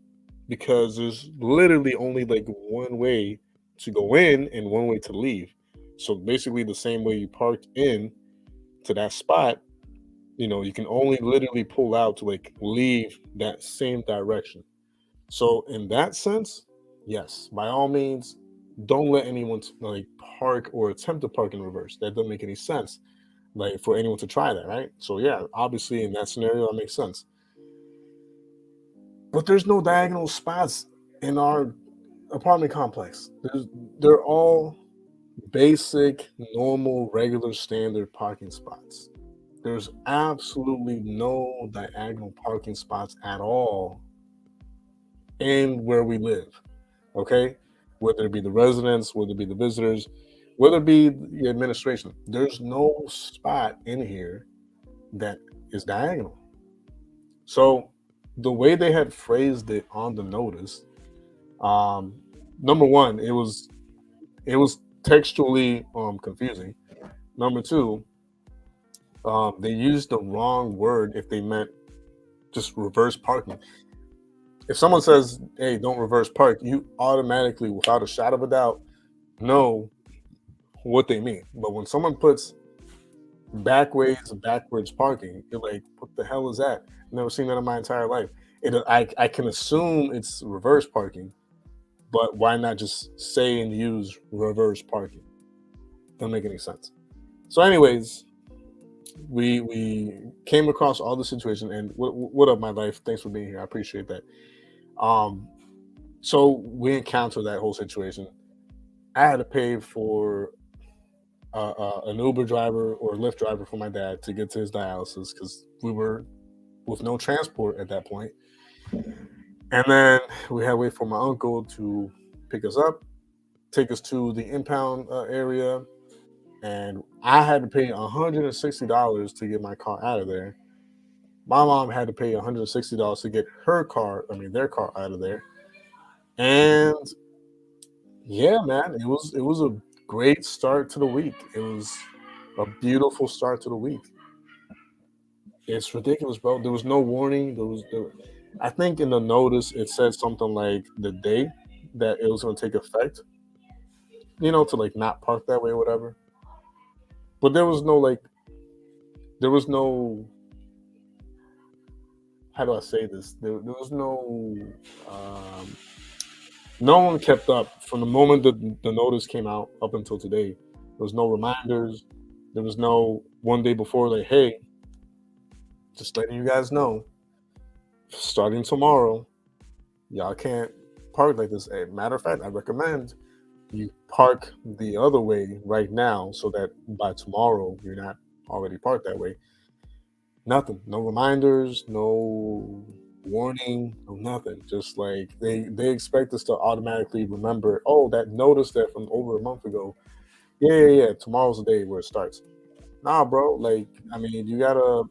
because there's literally only like 1 way to go in and 1 way to leave. So basically the same way you parked in to that spot, you can only literally pull out to like leave that same direction. So in that sense, yes, by all means, don't let anyone like park or attempt to park in reverse. That doesn't make any sense. Like for anyone to try that, right? So yeah, obviously in that scenario, that makes sense. But there's no diagonal spots in our apartment complex. They're all basic, normal, regular, standard parking spots. There's absolutely no diagonal parking spots at all in where we live. Okay? Whether it be the residents, whether it be the visitors, whether it be the administration, there's no spot in here that is diagonal. So the way they had phrased it on the notice, number one, it was textually confusing. Number two, they used the wrong word if they meant just reverse parking. If someone says, "Hey, don't reverse park," you automatically, without a shadow of a doubt, know what they mean. But when someone puts backwards parking, you're like, "What the hell is that?" Never seen that in my entire life. I can assume it's reverse parking, but why not just say and use reverse parking? Doesn't make any sense. So, anyways, we came across all the situation. And what up, my life? Thanks for being here. I appreciate that. So we encountered that whole situation. I had to pay for an Uber driver or a Lyft driver for my dad to get to his dialysis because we were with no transport at that point. And then we had to wait for my uncle to pick us up, take us to the impound area, and I had to pay $160 to get my car out of there. My mom had to pay $160 to get their car out of there. And yeah, man, it was a great start to the week. It was a beautiful start to the week. It's ridiculous, bro. There was no warning. I think in the notice it said something like the day that it was going to take effect, to like not park that way or whatever. But there was no, how do I say this? There was um, no one kept up from the moment that the notice came out up until today. There was no reminders. There was no one day before, like, hey, just letting you guys know, starting tomorrow, y'all can't park like this. Matter of fact, I recommend you park the other way right now so that by tomorrow you're not already parked that way. Nothing. No reminders, no warning, no nothing. Just like they expect us to automatically remember, oh, that notice that from over a month ago. Yeah, yeah, yeah. Tomorrow's the day where it starts. Nah, bro. Like, I mean, you gotta,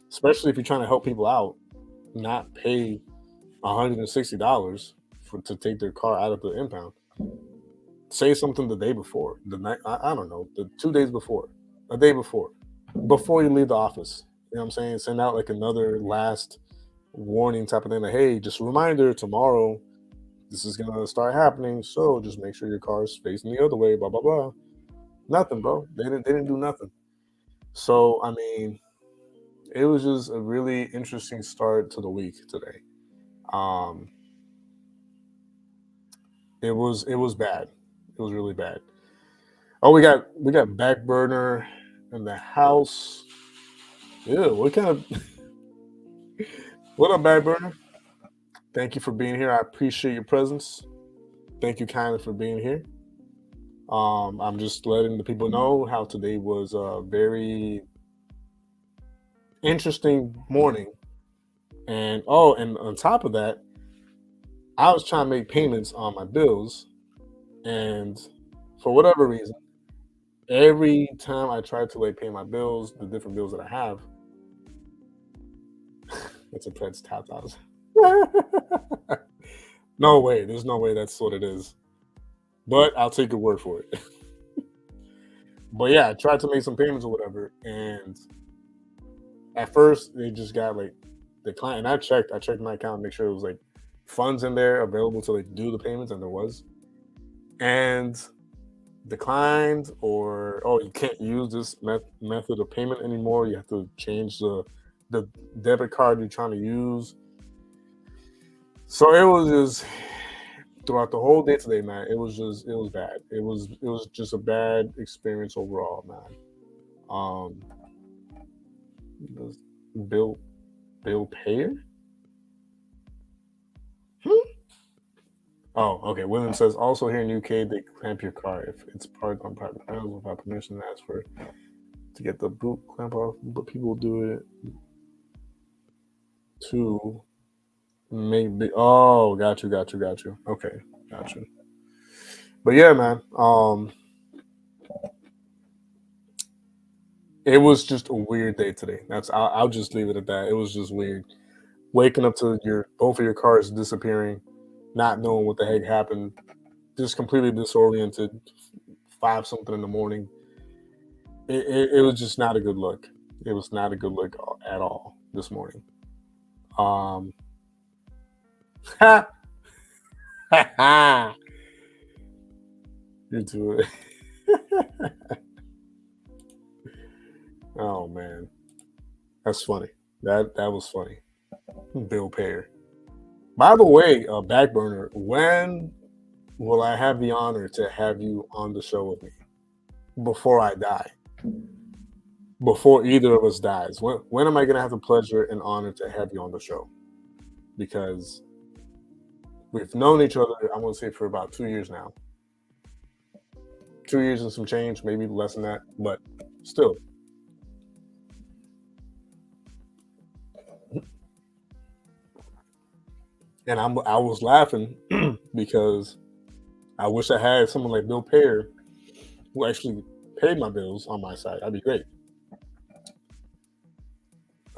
especially if you're trying to help people out, not pay $160 for to take their car out of the impound. Say something the day before, the night. I don't know, the 2 days before, a day before you leave the office. You know what I'm saying? Send out like another last warning type of thing. Like, hey, just a reminder, tomorrow this is gonna start happening. So just make sure your car is facing the other way. Blah blah blah. Nothing, bro. They didn't do nothing. So I mean, it was just a really interesting start to the week today. Um, it was bad. It was really bad. Oh, we got back burner in the house. Yeah, what kind of what up, back burner? Thank you for being here. I appreciate your presence. Thank you kindly for being here. I'm just letting the people know how today was a very interesting morning. And oh, and on top of that, I was trying to make payments on my bills, and for whatever reason, every time I try to like pay my bills, the different bills that I have, it's a Pretz Tap House. No way. There's no way that's what it is. But I'll take your word for it. But yeah, I tried to make some payments or whatever, and at first they just got like declined. And I checked my account to make sure it was like funds in there available to like do the payments, and there was. And declined, or oh, you can't use this method of payment anymore. You have to change the debit card you're trying to use. So it was just throughout the whole day today, man. It was bad. It was just a bad experience overall, man. Um, Bill Bill Payer. Hmm? Oh, okay. William says also here in UK they clamp your car if it's parked on private grounds without permission. Ask for to get the boot clamp off, but people do it too. Maybe. Oh, got you. Okay, got you. But yeah, man. It was just a weird day today. I'll just leave it at that. It was just weird. Waking up to your both of your cars disappearing, not knowing what the heck happened, just completely disoriented. Five something in the morning. It was just not a good look. It was not a good look at all this morning. Um, you do it. Oh man, that's funny. That was funny. Bill Payer. By the way, Backburner, when will I have the honor to have you on the show with me before I die? Before either of us dies, when am I going to have the pleasure and honor to have you on the show? Because we've known each other, I'm going to say for about 2 years now. 2 years and some change, maybe less than that, but still. And I was laughing because I wish I had someone like Bill Payer who actually paid my bills on my side. That'd be great.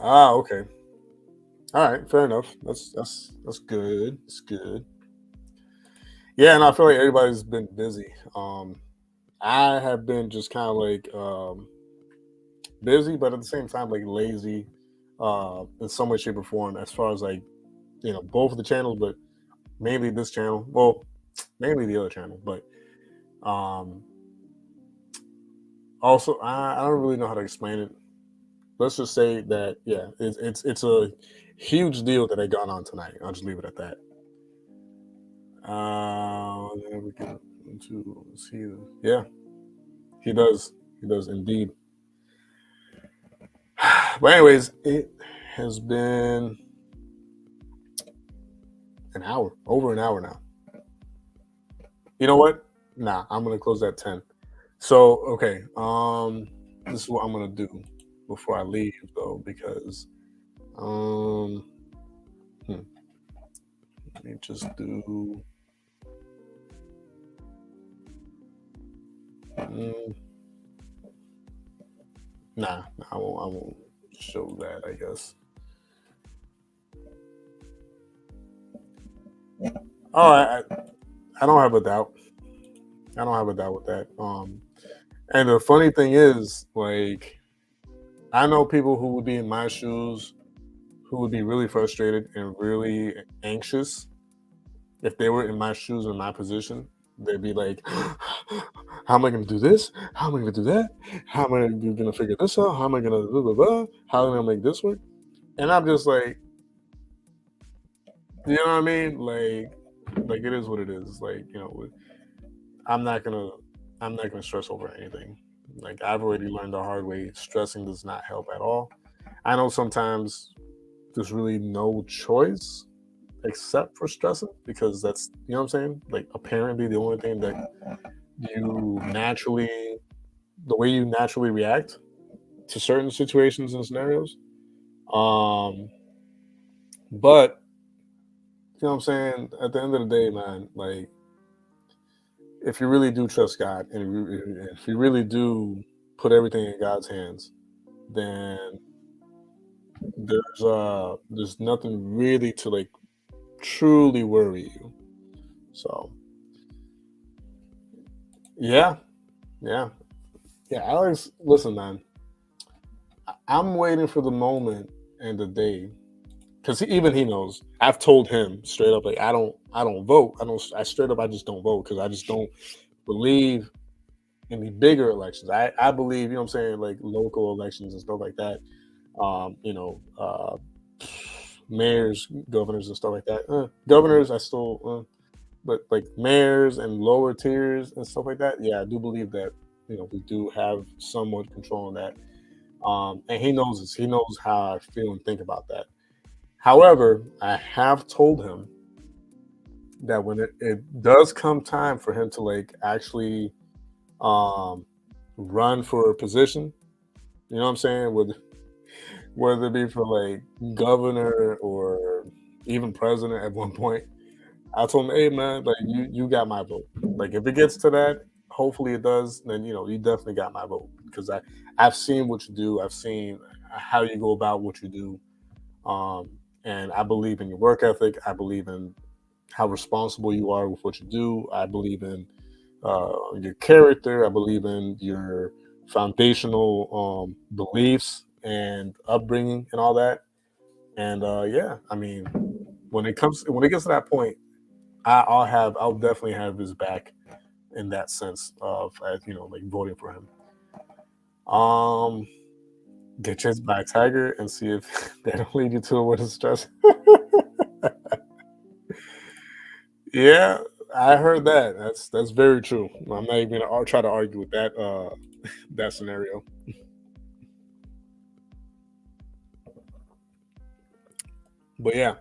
Okay. All right, fair enough. That's good. It's good. Yeah, and I feel like everybody's been busy. I have been just kind of like busy, but at the same time like lazy, in some way, shape, or form. As far as like both of the channels, but mainly this channel. Well, mainly the other channel, but um, also I don't really know how to explain it. Let's just say that yeah, it's a huge deal that I got on tonight. I'll just leave it at that. Then we get into see. Yeah, he does. He does indeed. But anyways, it has been an hour, over an hour now. You know what? Nah, I'm gonna close at 10. So okay, this is what I'm gonna do before I leave though, because um, hmm, let me just do. Mm, nah, I won't. I won't show that. I guess. All right, I don't have a doubt. I don't have a doubt with that. And the funny thing is, like, I know people who would be in my shoes, who would be really frustrated and really anxious if they were in my shoes in my position. They'd be like, "How am I going to do this? How am I going to do that? How am I going to figure this out? How am I going to blah blah blah? How am I going to make this work?" And I'm just like, you know what I mean? Like it is what it is. Like I'm not gonna, I'm not gonna stress over anything. Like I've already learned the hard way. Stressing does not help at all. I know sometimes there's really no choice except for stressing because that's what I'm saying. Like apparently the only thing that you naturally, the way you naturally react to certain situations and scenarios. Um, but you know what I'm saying. At the end of the day, man, like if you really do trust God and if you really do put everything in God's hands, then there's nothing really to like truly worry you. So yeah, yeah, yeah. Alex, listen, man. I'm waiting for the moment and the day because even he knows. I've told him straight up, like I don't vote. I straight up, I just don't vote because I just don't believe in the bigger elections. I believe, you know what I'm saying, like local elections and stuff like that. Mayors, governors, and stuff like that. Governors, I still, but like mayors and lower tiers and stuff like that. Yeah, I do believe that we do have somewhat control on that. And he knows this. He knows how I feel and think about that. However, I have told him that when it does come time for him to like actually um, run for a position, you know what I'm saying? Whether it be for like governor or even president at one point, I told him, hey man, like you got my vote. Like if it gets to that, hopefully it does, then you definitely got my vote. Because I've seen what you do, I've seen how you go about what you do. Um, and I believe in your work ethic, I believe in how responsible you are with what you do. I believe in your character. I believe in your foundational beliefs and upbringing and all that. And yeah, I mean, when it gets to that point, I'll definitely have his back in that sense of like voting for him. Um, get chased by a tiger and see if that don't lead you to a word of stress. Yeah, I heard that. That's very true. I'm not even gonna try to argue with that that scenario. But yeah,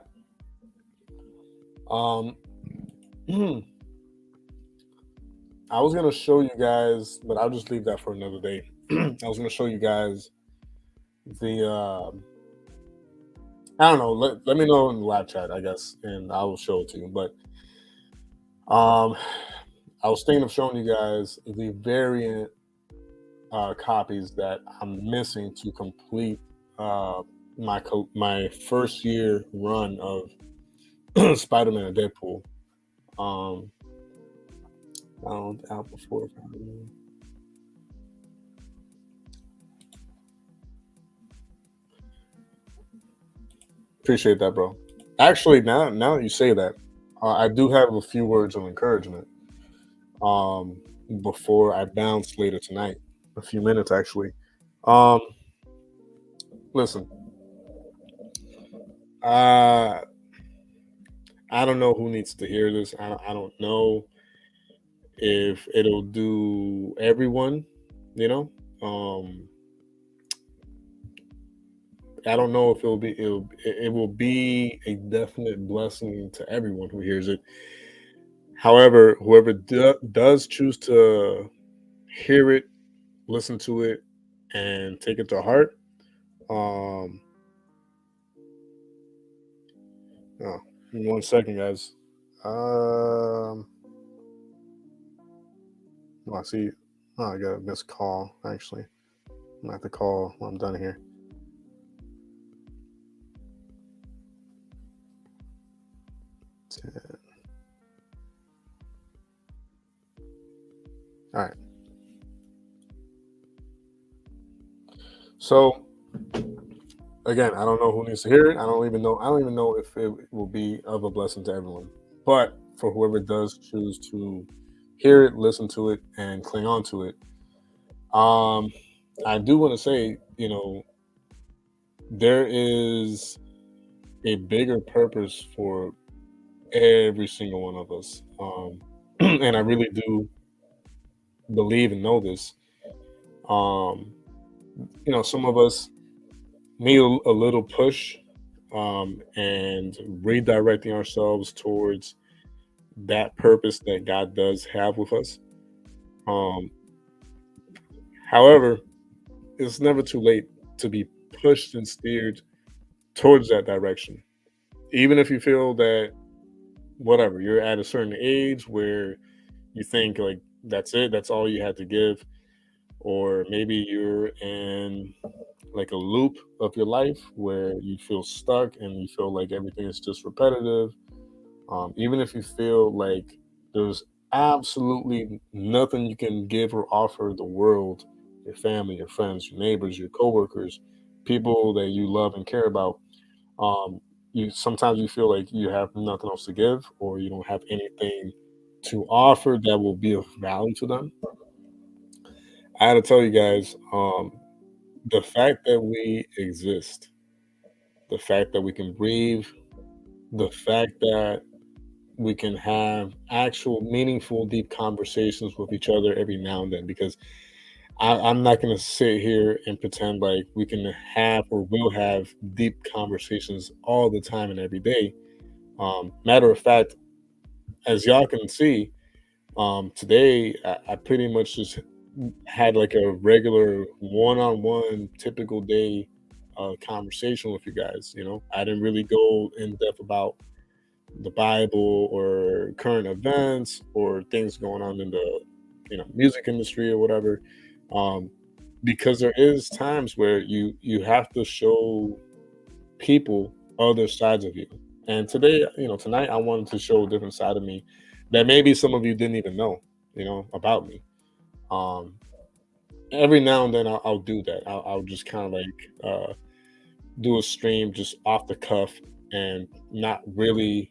um, I was gonna show you guys, but I'll just leave that for another day. I was gonna show you guys the I don't know. Let me know in the live chat, I guess, and I will show it to you. But um, I was thinking of showing you guys the variant copies that I'm missing to complete. my first year run of Spider-Man and Deadpool. Um, out before. Appreciate that, bro. Actually, now that you say that, I do have a few words of encouragement. Um, before I bounce later tonight, a few minutes actually. Um, listen, uh, I don't know who needs to hear this. I don't know if it'll do everyone. You know, um, I don't know if it will be a definite blessing to everyone who hears it. However, whoever does choose to hear it, listen to it, and take it to heart. Um, oh, give me 1 second, guys. Um, oh, I see. Oh, I got a missed call. Actually, I'm gonna have to call when I'm done here. All right. So again, I don't know who needs to hear it. I don't even know. I don't even know if it will be of a blessing to everyone. But for whoever does choose to hear it, listen to it, and cling on to it, um, I do want to say, there is a bigger purpose for every single one of us, and I really do believe and know this. Um, some of us need a little push, and redirecting ourselves towards that purpose that God does have with us. Um, however, it's never too late to be pushed and steered towards that direction. Even if you feel that whatever, you're at a certain age where you think like that's it, that's all you had to give, or maybe you're in like a loop of your life where you feel stuck and you feel like everything is just repetitive. Even if you feel like there's absolutely nothing you can give or offer the world, your family, your friends, your neighbors, your coworkers, people that you love and care about, um, you sometimes you feel like you have nothing else to give or you don't have anything to offer that will be of value to them. I had to tell you guys, the fact that we exist, the fact that we can breathe, the fact that we can have actual meaningful deep conversations with each other every now and then, because I'm not going to sit here and pretend like we can have or will have deep conversations all the time and every day. Matter of fact, as y'all can see, today I pretty much just had like a regular one-on-one typical day conversation with you guys. I didn't really go in depth about the Bible or current events or things going on in the music industry or whatever, um, because there is times where you have to show people other sides of you. And today, tonight, I wanted to show a different side of me that maybe some of you didn't even know, about me. Um, every now and then, I'll do that. I'll just kind of like do a stream just off the cuff and not really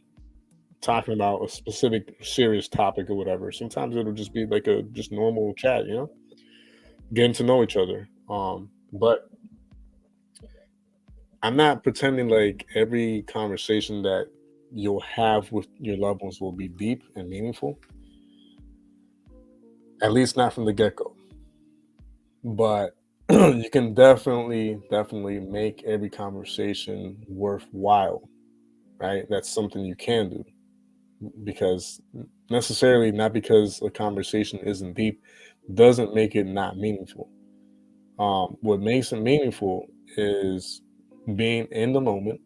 talking about a specific serious topic or whatever. Sometimes it'll just be like a just normal chat, getting to know each other. But I'm not pretending like every conversation that you'll have with your loved ones will be deep and meaningful. At least not from the get go. But you can definitely make every conversation worthwhile, right? That's something you can do, because necessarily not because a conversation isn't deep doesn't make it not meaningful. What makes it meaningful is being in the moment,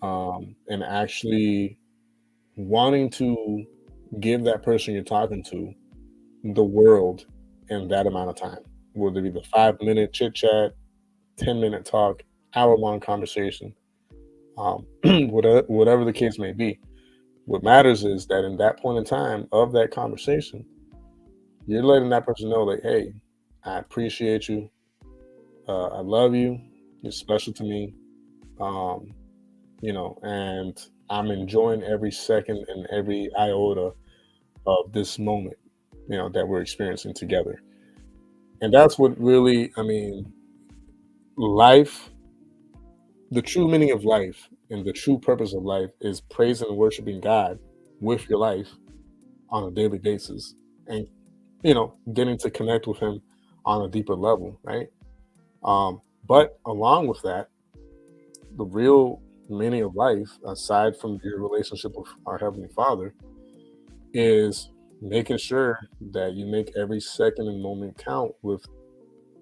and actually wanting to give that person you're talking to the world in that amount of time, whether it be the 5 minute chit chat, 10-minute talk. hour-long conversation, whatever the case may be. What matters is that in that point in time of that conversation, you're letting that person know, like, hey, I appreciate you. I love you. You're special to me. Um, and I'm enjoying every second and every iota of this moment, that we're experiencing together. And that's what really, I mean, life, the true meaning of life and the true purpose of life is praising and worshiping God with your life on a daily basis, and getting to connect with him on a deeper level, right? But along with that, the real meaning of life, aside from your relationship with our Heavenly Father, is making sure that you make every second and moment count with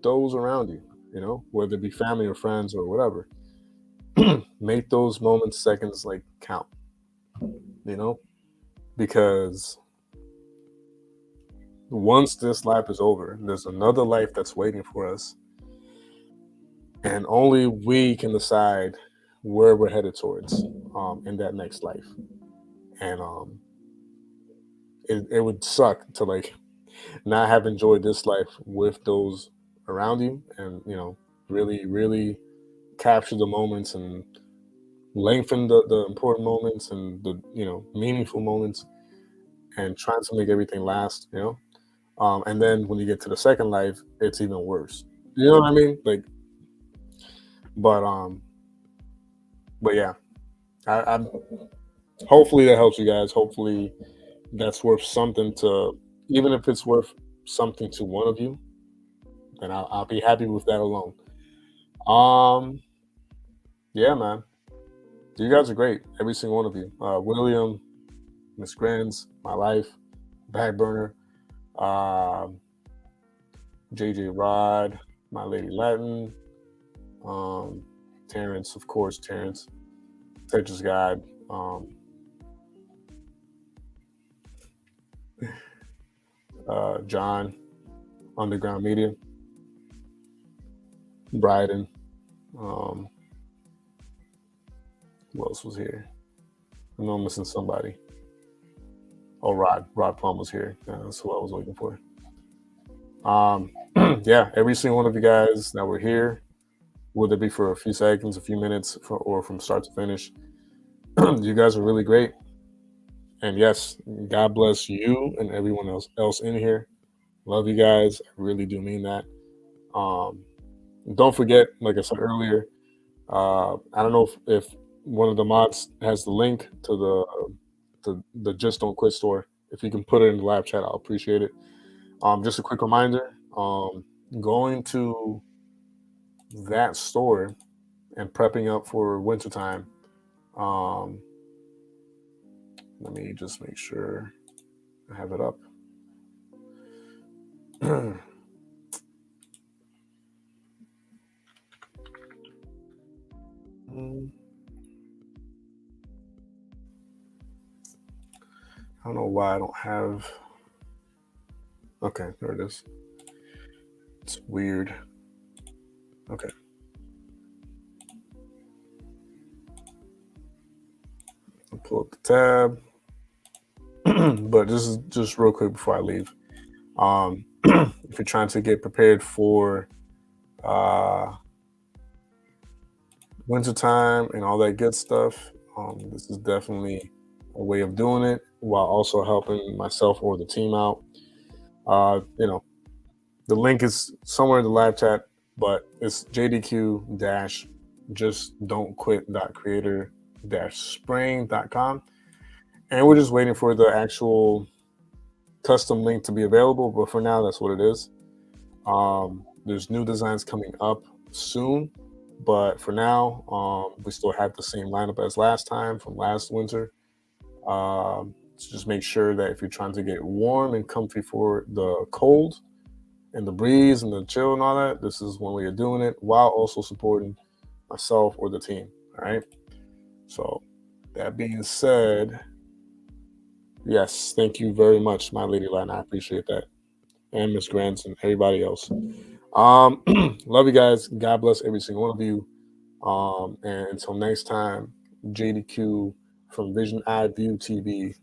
those around you, whether it be family or friends or whatever. Make those moments, seconds, like, count, you know, because once this life is over, there's another life that's waiting for us, and only we can decide where we're headed towards in that next life. And it would suck to, like, not have enjoyed this life with those around you, and really, really capture the moments and lengthen the important moments and the meaningful moments, and trying to make everything last. And then when you get to the second life, it's even worse. You know what I mean? Like, but yeah, I'm hopefully that helps you guys. Hopefully that's worth something to, even if it's worth something to one of you, then I'll be happy with that alone. Um, yeah, man, you guys are great, every single one of you. William, Miss Grins, my life, Backburner, um, JJ Rod, my lady Latin, um, Terrence, of course, Terrence, Tetris God, John, Underground Media, Bryden. Who else was here? I know I'm missing somebody. Oh, Rod Plum was here. That's who I was looking for. Yeah, every single one of you guys that were here, whether it be for a few seconds, a few minutes, or from start to finish, you guys are really great. And yes, God bless you and everyone else in here. Love you guys. I really do mean that. Um, don't forget, like I said earlier, I don't know if one of the mods has the link to the Just Don't Quit store. If you can put it in the live chat, I'll appreciate it. Just a quick reminder, going to that store and prepping up for wintertime. Let me just make sure I have it up. I don't know why I don't have. Okay, there it is. It's weird. Okay. I'll pull up the tab. But this is just real quick before I leave. If you're trying to get prepared for wintertime and all that good stuff, this is definitely a way of doing it while also helping myself or the team out. The link is somewhere in the live chat, but it's jdq just don't quit creator spring.com, and we're just waiting for the actual custom link to be available, but for now that's what it is. There's new designs coming up soon, but for now we still have the same lineup as last time from last winter. So just make sure that if you're trying to get warm and comfy for the cold and the breeze and the chill and all that, this is one way of doing it while also supporting myself or the team. All right. So that being said, yes, thank you very much, my lady Latin. I appreciate that. And Miss Grants and everybody else. Love you guys. God bless every single one of you. And until next time, JDQ from Vision Eye View TV.